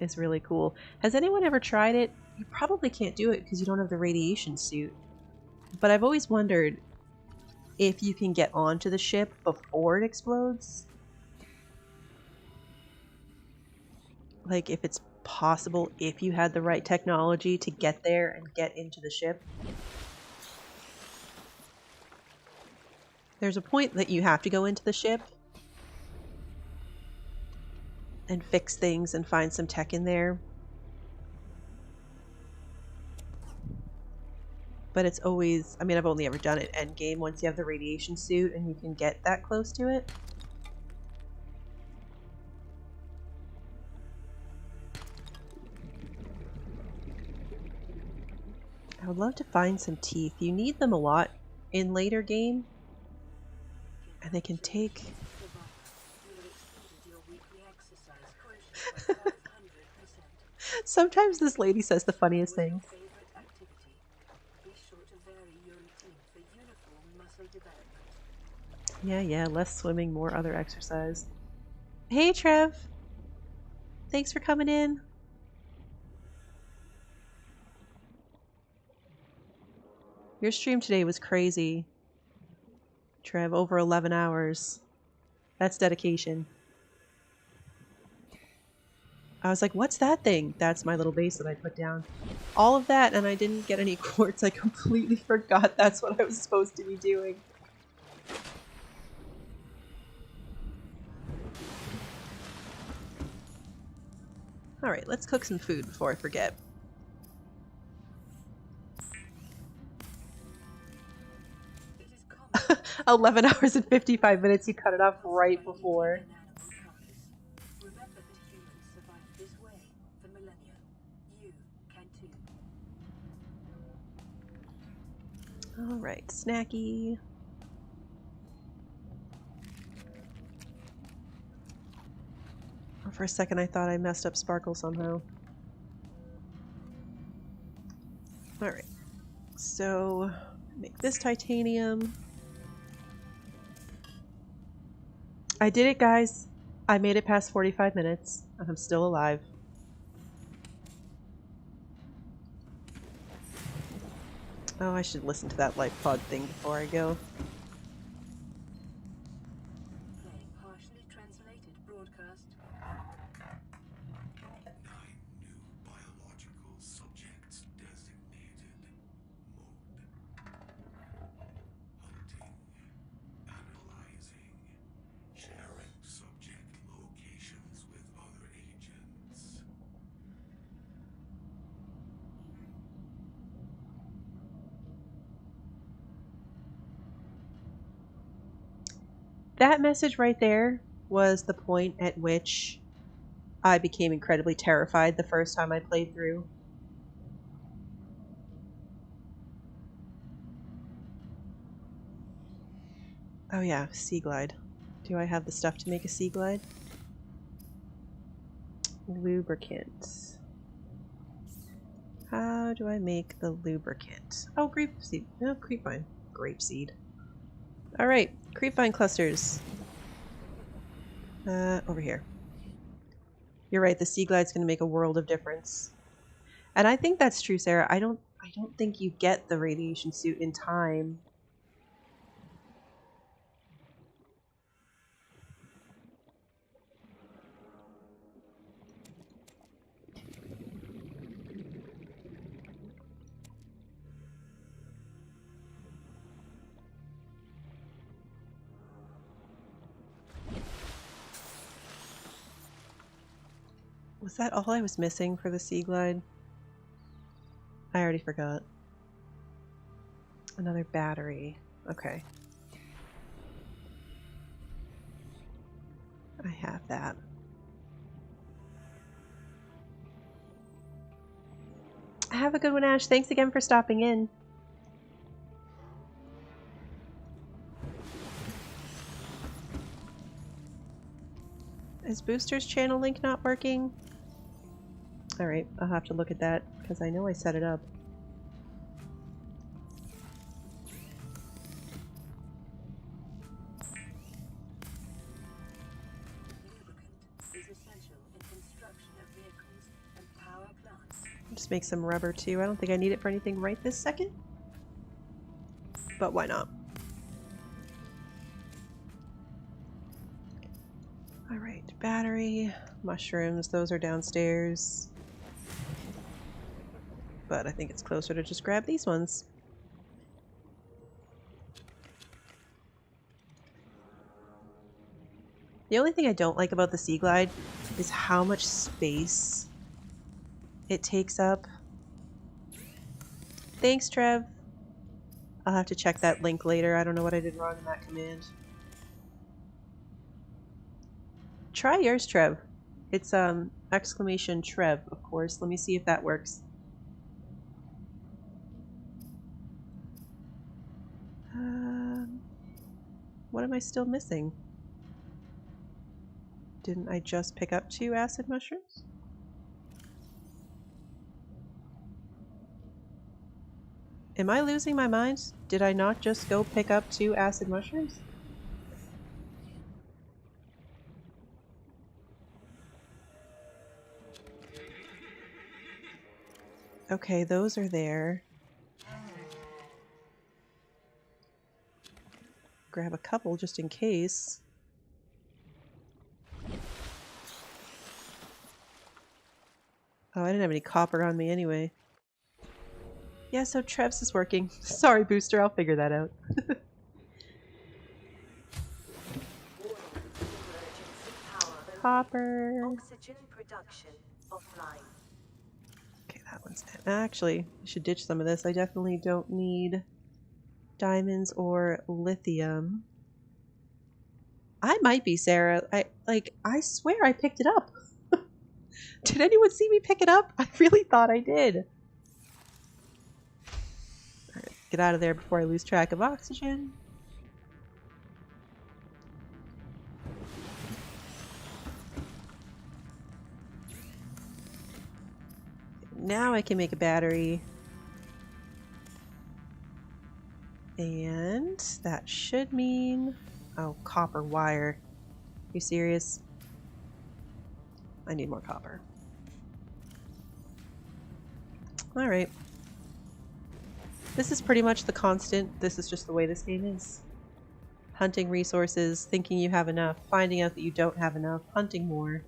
[SPEAKER 1] is really cool. Has anyone ever tried it? You probably can't do it because you don't have the radiation suit. But I've always wondered if you can get onto the ship before it explodes. Like if it's possible, if you had the right technology, to get there and get into the ship. There's a point that you have to go into the ship and fix things and find some tech in there. But it's always, I mean, I've only ever done it endgame once you have the radiation suit and you can get that close to it. I would love to find some teeth. You need them a lot in later game. And they can take... Sometimes this lady says the funniest things. Yeah, less swimming, more other exercise. Hey, Trev! Thanks for coming in. Your stream today was crazy. Trev, over 11 hours. That's dedication. I was like, what's that thing? That's my little base that I put down. All of that, and I didn't get any quartz. I completely forgot that's what I was supposed to be doing. Alright, let's cook some food before I forget.
[SPEAKER 4] It is
[SPEAKER 1] 11 hours and 55 minutes, you cut it off right before.
[SPEAKER 4] Remember that humans survived this way for millennia. You can too.
[SPEAKER 1] Alright, snacky. For a second I thought I messed up Sparkle somehow. Alright, so make this titanium. I did it, guys. I made it past 45 minutes, and I'm still alive. Oh, I should listen to that life pod thing before I go.
[SPEAKER 4] Playing partially translated broadcast.
[SPEAKER 6] 9 new biological subjects designated. Mode. Hunting. Analyzing. Sharing subject locations with other agents.
[SPEAKER 1] That message right there was the point at which I became incredibly terrified the first time I played through. Oh yeah, Sea Glide. Do I have the stuff to make a Sea Glide? Lubricant. How do I make the lubricant? Oh, grape seed. No, creepvine. Grape seed. Alright, creepvine clusters. Over here. You're right, the Sea Glide's gonna make a world of difference. And I think that's true, Sarah. I don't think you get the radiation suit in time. Was that all I was missing for the Sea Glide? I already forgot. Another battery. Okay. I have that. Have a good one, Ash. Thanks again for stopping in. Is Booster's channel link not working? Alright, I'll have to look at that, because I know I set it up. Just make some rubber too. I don't think I need it for anything right this second. But why not? Alright, battery, mushrooms, those are downstairs. But I think it's closer to just grab these ones. The only thing I don't like about the Sea Glide is how much space it takes up. Thanks, Trev. I'll have to check that link later. I don't know what I did wrong in that command. Try yours, Trev. It's exclamation Trev, of course. Let me see if that works. What am I still missing? Didn't I just pick up 2 acid mushrooms? Am I losing my mind? Did I not just go pick up 2 acid mushrooms? Okay, those are there. Grab a couple just in case. Oh, I didn't have any copper on me anyway. Yeah, so Trev's is working. Sorry, Booster, I'll figure that out. Copper.
[SPEAKER 5] Oxygen production offline.
[SPEAKER 1] Okay, that one's dead. Actually, I should ditch some of this. I definitely don't need diamonds or lithium. I might be, Sarah. I swear I picked it up. Did anyone see me pick it up? I really thought I did. Alright, get out of there before I lose track of oxygen. Now I can make a battery. And that should mean... Oh, copper wire. Are you serious? I need more copper. Alright. This is pretty much the constant. This is just the way this game is. Hunting resources, thinking you have enough, finding out that you don't have enough, hunting more.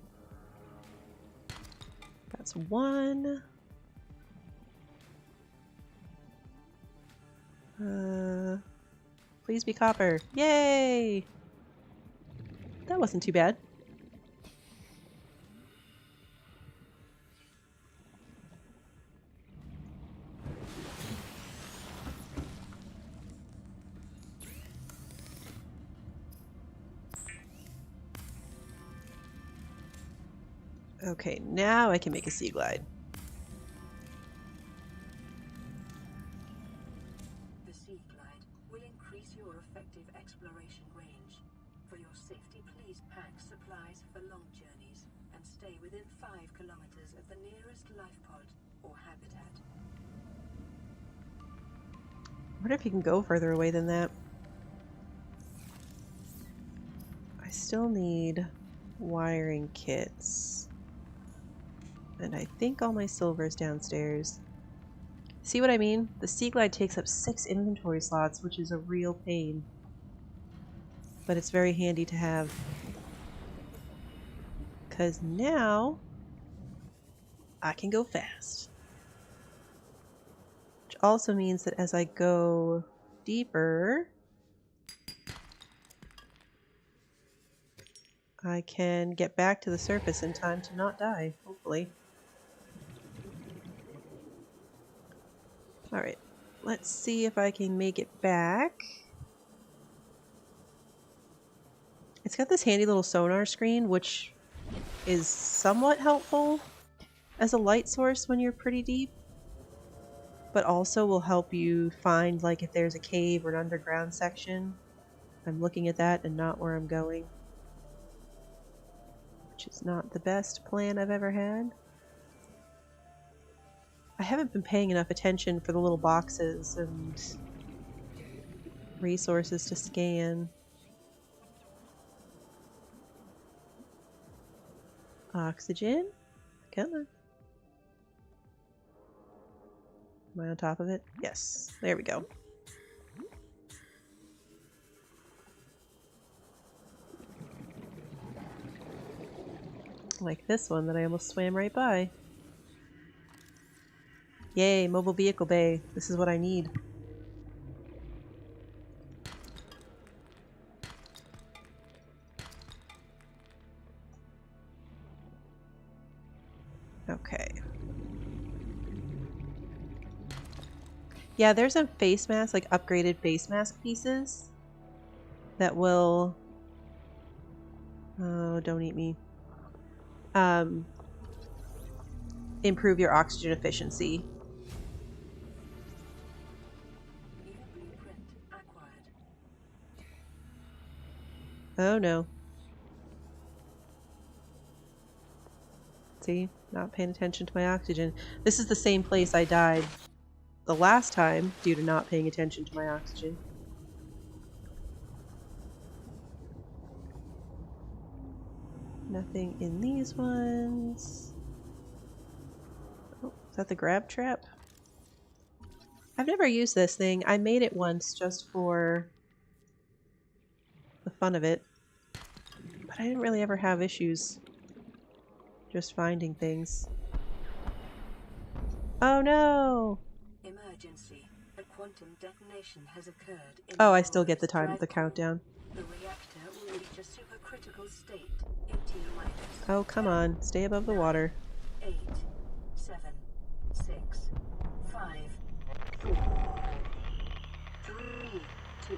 [SPEAKER 1] That's 1. Please be copper. Yay! That wasn't too bad. Okay, now I can make a Sea Glide.
[SPEAKER 4] The Sea Glide will increase your effective exploration range. For your safety, please pack supplies for long journeys and stay within 5 kilometers of the nearest life pod or habitat.
[SPEAKER 1] I wonder if you can go further away than that. I still need wiring kits. And I think all my silver is downstairs. See what I mean? The Sea Glide takes up 6 inventory slots, which is a real pain. But it's very handy to have. Because now I can go fast. Which also means that as I go deeper, I can get back to the surface in time to not die, hopefully. Alright, let's see if I can make it back. It's got this handy little sonar screen, which is somewhat helpful as a light source when you're pretty deep, but also will help you find, like, if there's a cave or an underground section. I'm looking at that and not where I'm going, which is not the best plan I've ever had. I haven't been paying enough attention for the little boxes and resources to scan. Oxygen? Come on. Am I on top of it? Yes. There we go. Like this one that I almost swam right by. Yay, mobile vehicle bay. This is what I need. Okay. Yeah, there's a face mask, like upgraded face mask pieces that will... Oh, don't eat me. Improve your oxygen efficiency.
[SPEAKER 4] New blueprint acquired.
[SPEAKER 1] Oh no. See? Not paying attention to my oxygen. This is the same place I died the last time due to not paying attention to my oxygen. Nothing in these ones. Oh, is that the grab trap? I've never used this thing. I made it once just for the fun of it. But I didn't really ever have issues just finding things. Oh no!
[SPEAKER 4] Emergency. A quantum detonation has occurred in
[SPEAKER 1] Oh,
[SPEAKER 4] the
[SPEAKER 1] I still get the
[SPEAKER 4] drive core.
[SPEAKER 1] countdown.
[SPEAKER 4] The reactor will reach a supercritical state in T-minus.
[SPEAKER 1] Oh, come on. Stay above the water.
[SPEAKER 4] 8, 7, 6, 5, 4, 3, 2.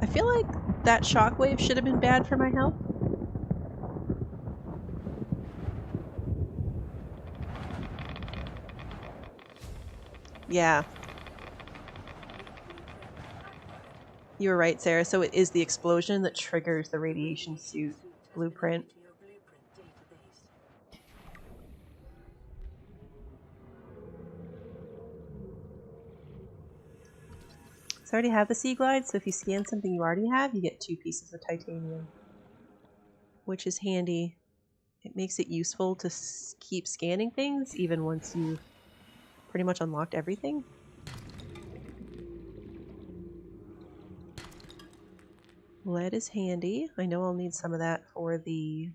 [SPEAKER 1] I feel like that shockwave should have been bad for my health. Yeah. You were right, Sarah. So it is the explosion that triggers the radiation suit blueprint.
[SPEAKER 4] To your blueprint database.
[SPEAKER 1] So I already have the sea glide, so if you scan something you already have, you get 2 pieces of titanium. Which is handy. It makes it useful to keep scanning things, even once you've pretty much unlocked everything. Lead is handy. I know I'll need some of that for the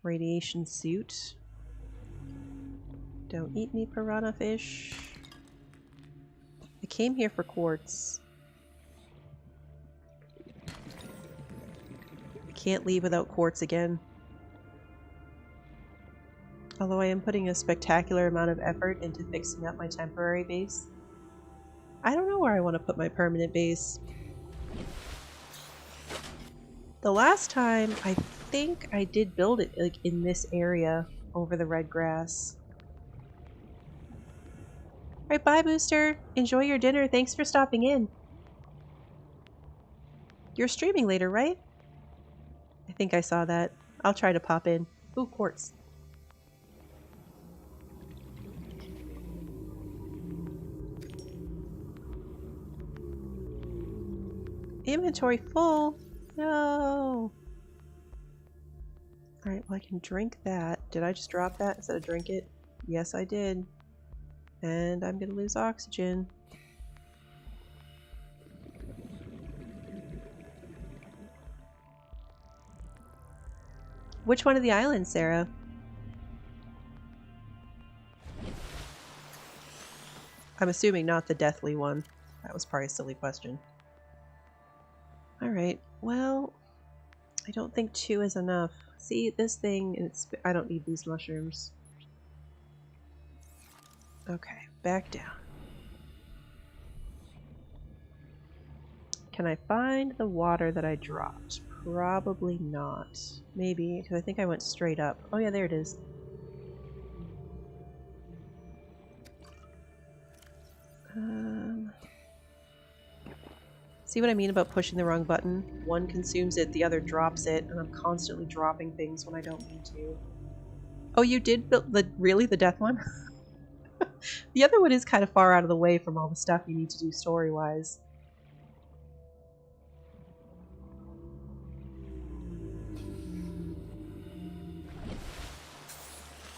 [SPEAKER 1] radiation suit. Don't eat me, piranha fish. I came here for quartz. I can't leave without quartz again. Although I am putting a spectacular amount of effort into fixing up my temporary base. I don't know where I want to put my permanent base. The last time, I think I did build it like in this area over the red grass. Alright, bye Booster. Enjoy your dinner. Thanks for stopping in. You're streaming later, right? I think I saw that. I'll try to pop in. Ooh, quartz. Inventory full. No. Alright, well I can drink that. Did I just drop that instead of drink it? Yes, I did. And I'm gonna lose oxygen. Which one of the islands, Sarah? I'm assuming not the deathly one. That was probably a silly question. Alright, well, I don't think 2 is enough. See, this thing, I don't need these mushrooms. Okay, back down. Can I find the water that I dropped? Probably not. Maybe, because I think I went straight up. Oh yeah, there it is. See what I mean about pushing the wrong button? One consumes it, the other drops it, and I'm constantly dropping things when I don't need to. Oh, you did build really the death one? The other one is kind of far out of the way from all the stuff you need to do story-wise.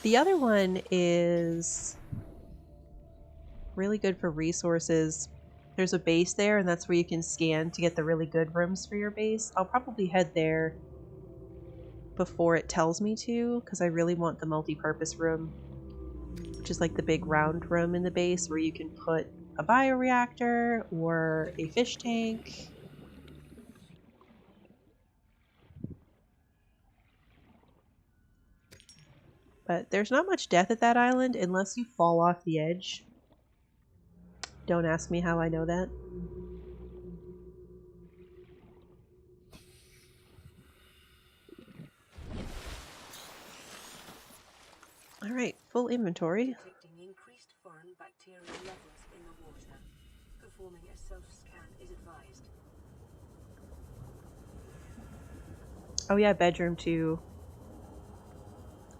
[SPEAKER 1] The other one is really good for resources. There's a base there, and that's where you can scan to get the really good rooms for your base. I'll probably head there before it tells me to, because I really want the multi-purpose room, which is like the big round room in the base where you can put a bioreactor or a fish tank. But there's not much death at that island unless you fall off the edge. Don't ask me how I know that. Alright, full inventory.
[SPEAKER 4] Detecting increased foreign bacterial levels in the water. Performing a self-scan is advised.
[SPEAKER 1] Oh yeah, bedroom too.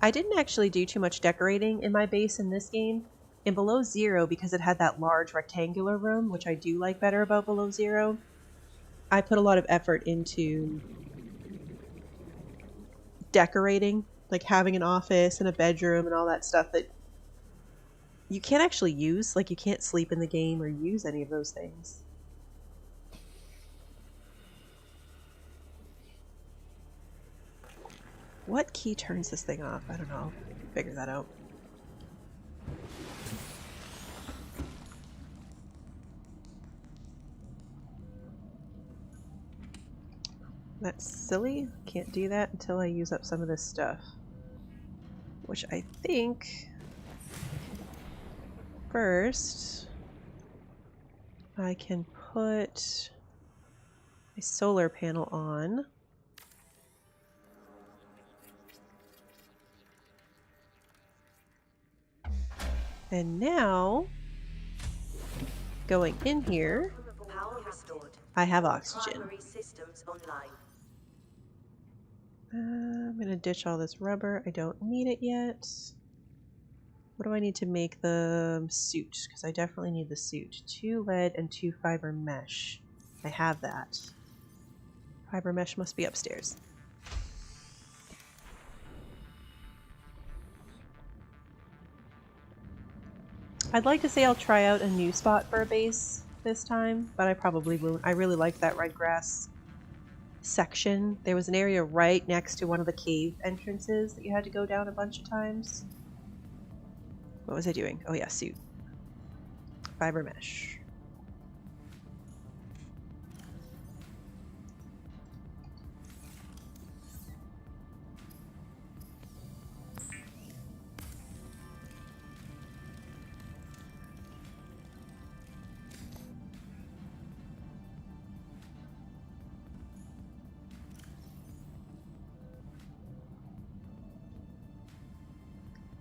[SPEAKER 1] I didn't actually do too much decorating in my base in this game. In Below Zero, because it had that large rectangular room, which I do like better about Below Zero, I put a lot of effort into decorating, like having an office and a bedroom and all that stuff that you can't actually use. Like, you can't sleep in the game or use any of those things. What key turns this thing off? I don't know. I'll figure that out. That's silly. Can't do that until I use up some of this stuff. Which I think... First... I can put a solar panel on. And now... Going in here...
[SPEAKER 5] Power restored.
[SPEAKER 1] I have oxygen.
[SPEAKER 5] Primary systems online.
[SPEAKER 1] I'm gonna ditch all this rubber. I don't need it yet. What do I need to make the suit? Because I definitely need the suit. 2 lead and 2 fiber mesh. I have that. Fiber mesh must be upstairs. I'd like to say I'll try out a new spot for a base this time, but I probably won't. I really like that red grass section. There was an area right next to one of the cave entrances that you had to go down a bunch of times. What was I doing? Oh yeah, suit. Fiber mesh.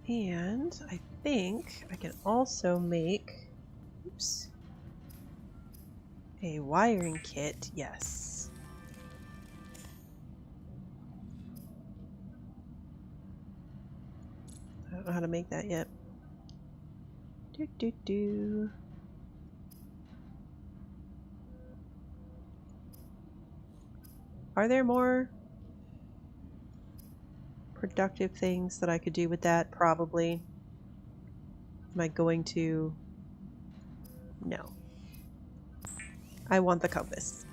[SPEAKER 1] And I think I can also make, oops, a wiring kit, yes. I don't know how to make that yet. Are there more productive things that I could do with that? Probably. Am I going to? No. I want the compass.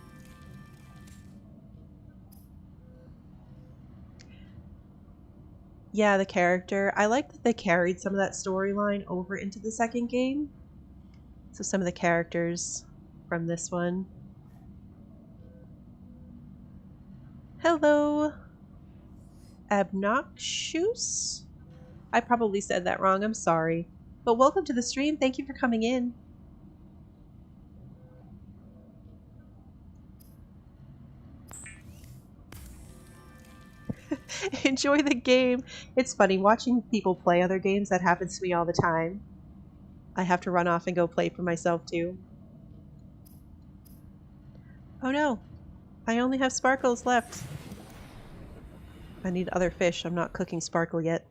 [SPEAKER 1] Yeah, the character. I like that they carried some of that storyline over into the second game. So some of the characters from this one. Hello. Obnoxious? I probably said that wrong, I'm sorry. But welcome to the stream, thank you for coming in. Enjoy the game. It's funny, watching people play other games, that happens to me all the time. I have to run off and go play for myself too. Oh no! I only have sparkles left. I need other fish. I'm not cooking sparkle yet.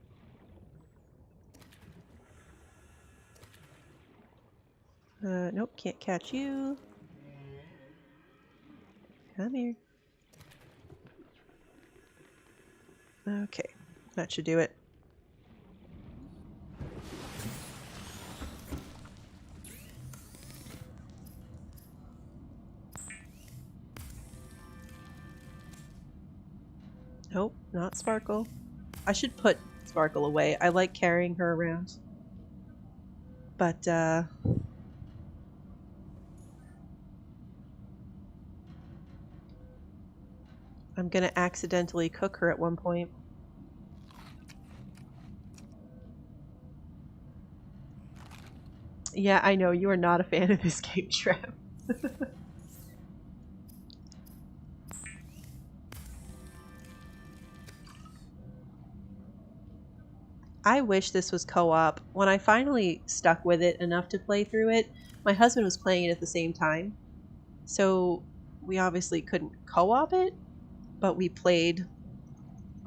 [SPEAKER 1] Nope, can't catch you. Come here. Okay, that should do it. Nope, not Sparkle. I should put Sparkle away. I like carrying her around. But, I'm gonna accidentally cook her at one point. Yeah, I know, you are not a fan of this game, Trev. I wish this was co-op. When I finally stuck with it enough to play through it, my husband was playing it at the same time. So we obviously couldn't co-op it, but we played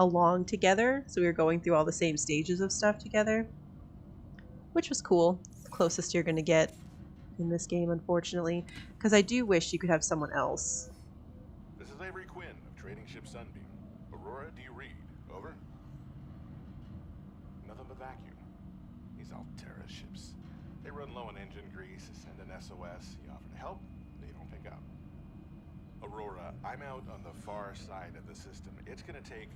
[SPEAKER 1] along together. So we were going through all the same stages of stuff together, which was cool. The closest you're going to get in this game, unfortunately, because I do wish you could have someone else.
[SPEAKER 7] This is Avery Quinn of Trading Ship Sunbeam. Aurora, do you read? Over? Nothing but vacuum. These Altera ships. They run low on engine grease, send an SOS, you offer to help, they don't pick up. Aurora, I'm out on the far side of the system. It's gonna take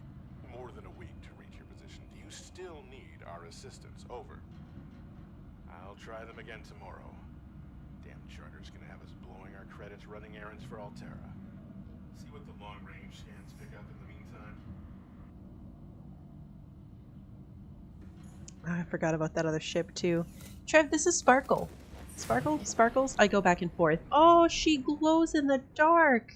[SPEAKER 7] more than a week to reach your position. Do you still need our assistance? Over. I'll try them again tomorrow. Damn charter's gonna have us blowing our credits running errands for Altera. See what the long-range scans pick up in the meantime.
[SPEAKER 1] I forgot about that other ship too. Trev, this is Sparkle. Sparkle? Sparkles? I go back and forth. Oh, she glows in the dark!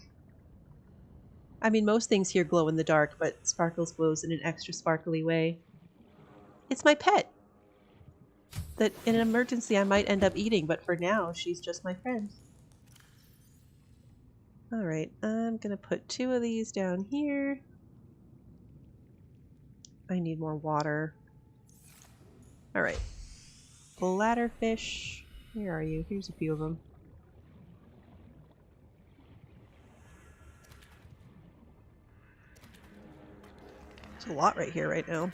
[SPEAKER 1] I mean, most things here glow in the dark, but Sparkles glows in an extra sparkly way. It's my pet! That in an emergency I might end up eating, but for now, she's just my friend. Alright, I'm gonna put 2 of these down here. I need more water. Alright. Bladderfish. Where are you? Here's a few of them. There's a lot right here right now.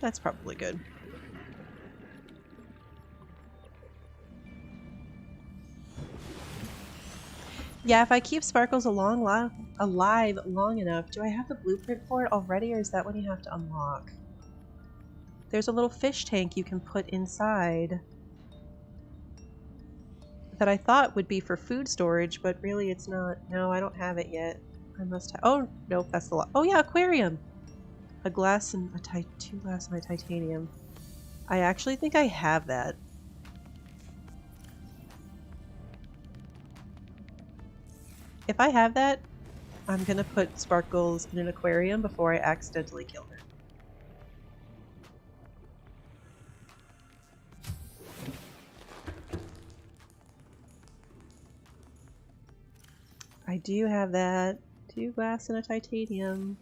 [SPEAKER 1] That's probably good. Yeah, if I keep Sparkles alive long enough, do I have the blueprint for it already, or is that what you have to unlock? There's a little fish tank you can put inside that I thought would be for food storage, but really it's not. No, I don't have it yet. I must have. Oh, nope, that's the lot. Oh yeah, aquarium! A glass and a 2 glass and a titanium. I actually think I have that. If I have that, I'm gonna put Sparkles in an aquarium before I accidentally kill her. I do have that. 2 glass and a titanium.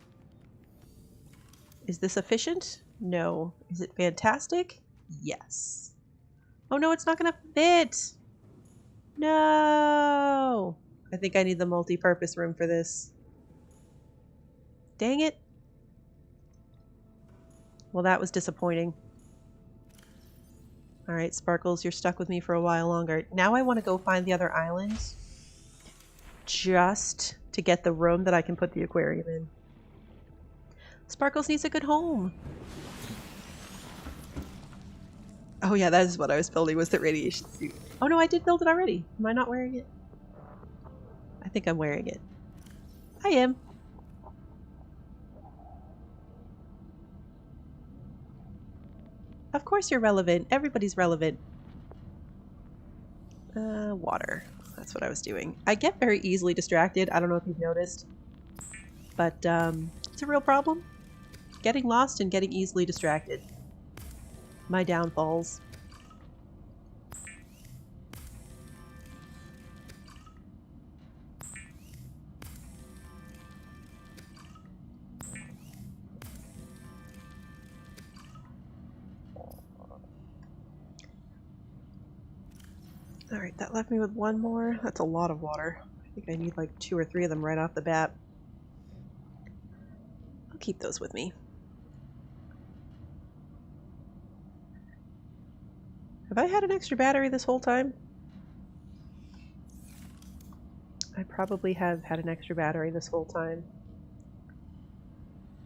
[SPEAKER 1] Is this efficient? No. Is it fantastic? Yes. Oh no, it's not gonna fit! No! I think I need the multi-purpose room for this. Dang it. Well, that was disappointing. Alright, Sparkles, you're stuck with me for a while longer. Now I want to go find the other islands just to get the room that I can put the aquarium in. Sparkles needs a good home. Oh yeah, that is what I was building, was the radiation suit. Oh no, I did build it already. Am I not wearing it? I think I'm wearing it. I am. Of course you're relevant. Everybody's relevant. Water. That's what I was doing. I get very easily distracted. I don't know if you've noticed. But, it's a real problem. Getting lost and getting easily distracted. my downfalls. Alright, that left me with one more. That's a lot of water. I think I need like 2 or 3 of them right off the bat. I'll keep those with me. Have I had an extra battery this whole time? I probably have had an extra battery this whole time.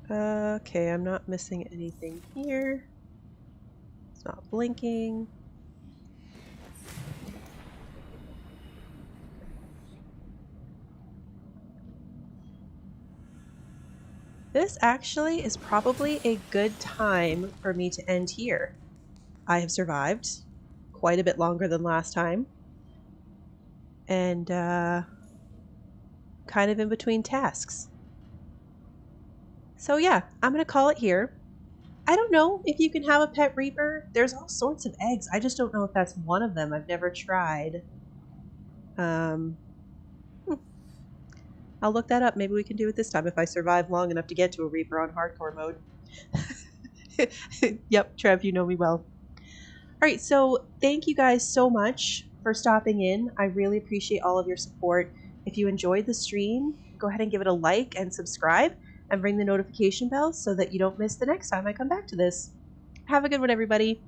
[SPEAKER 1] Okay, I'm not missing anything here. It's not blinking. This actually is probably a good time for me to end here. I have survived quite a bit longer than last time. And, kind of in between tasks. So yeah, I'm going to call it here. I don't know if you can have a pet reaper. There's all sorts of eggs. I just don't know if that's one of them. I've never tried. I'll look that up. Maybe we can do it this time if I survive long enough to get to a reaper on hardcore mode. Yep, Trev, you know me well. Alright, so thank you guys so much for stopping in. I really appreciate all of your support. If you enjoyed the stream, go ahead and give it a like and subscribe and ring the notification bell so that you don't miss the next time I come back to this. Have a good one, everybody.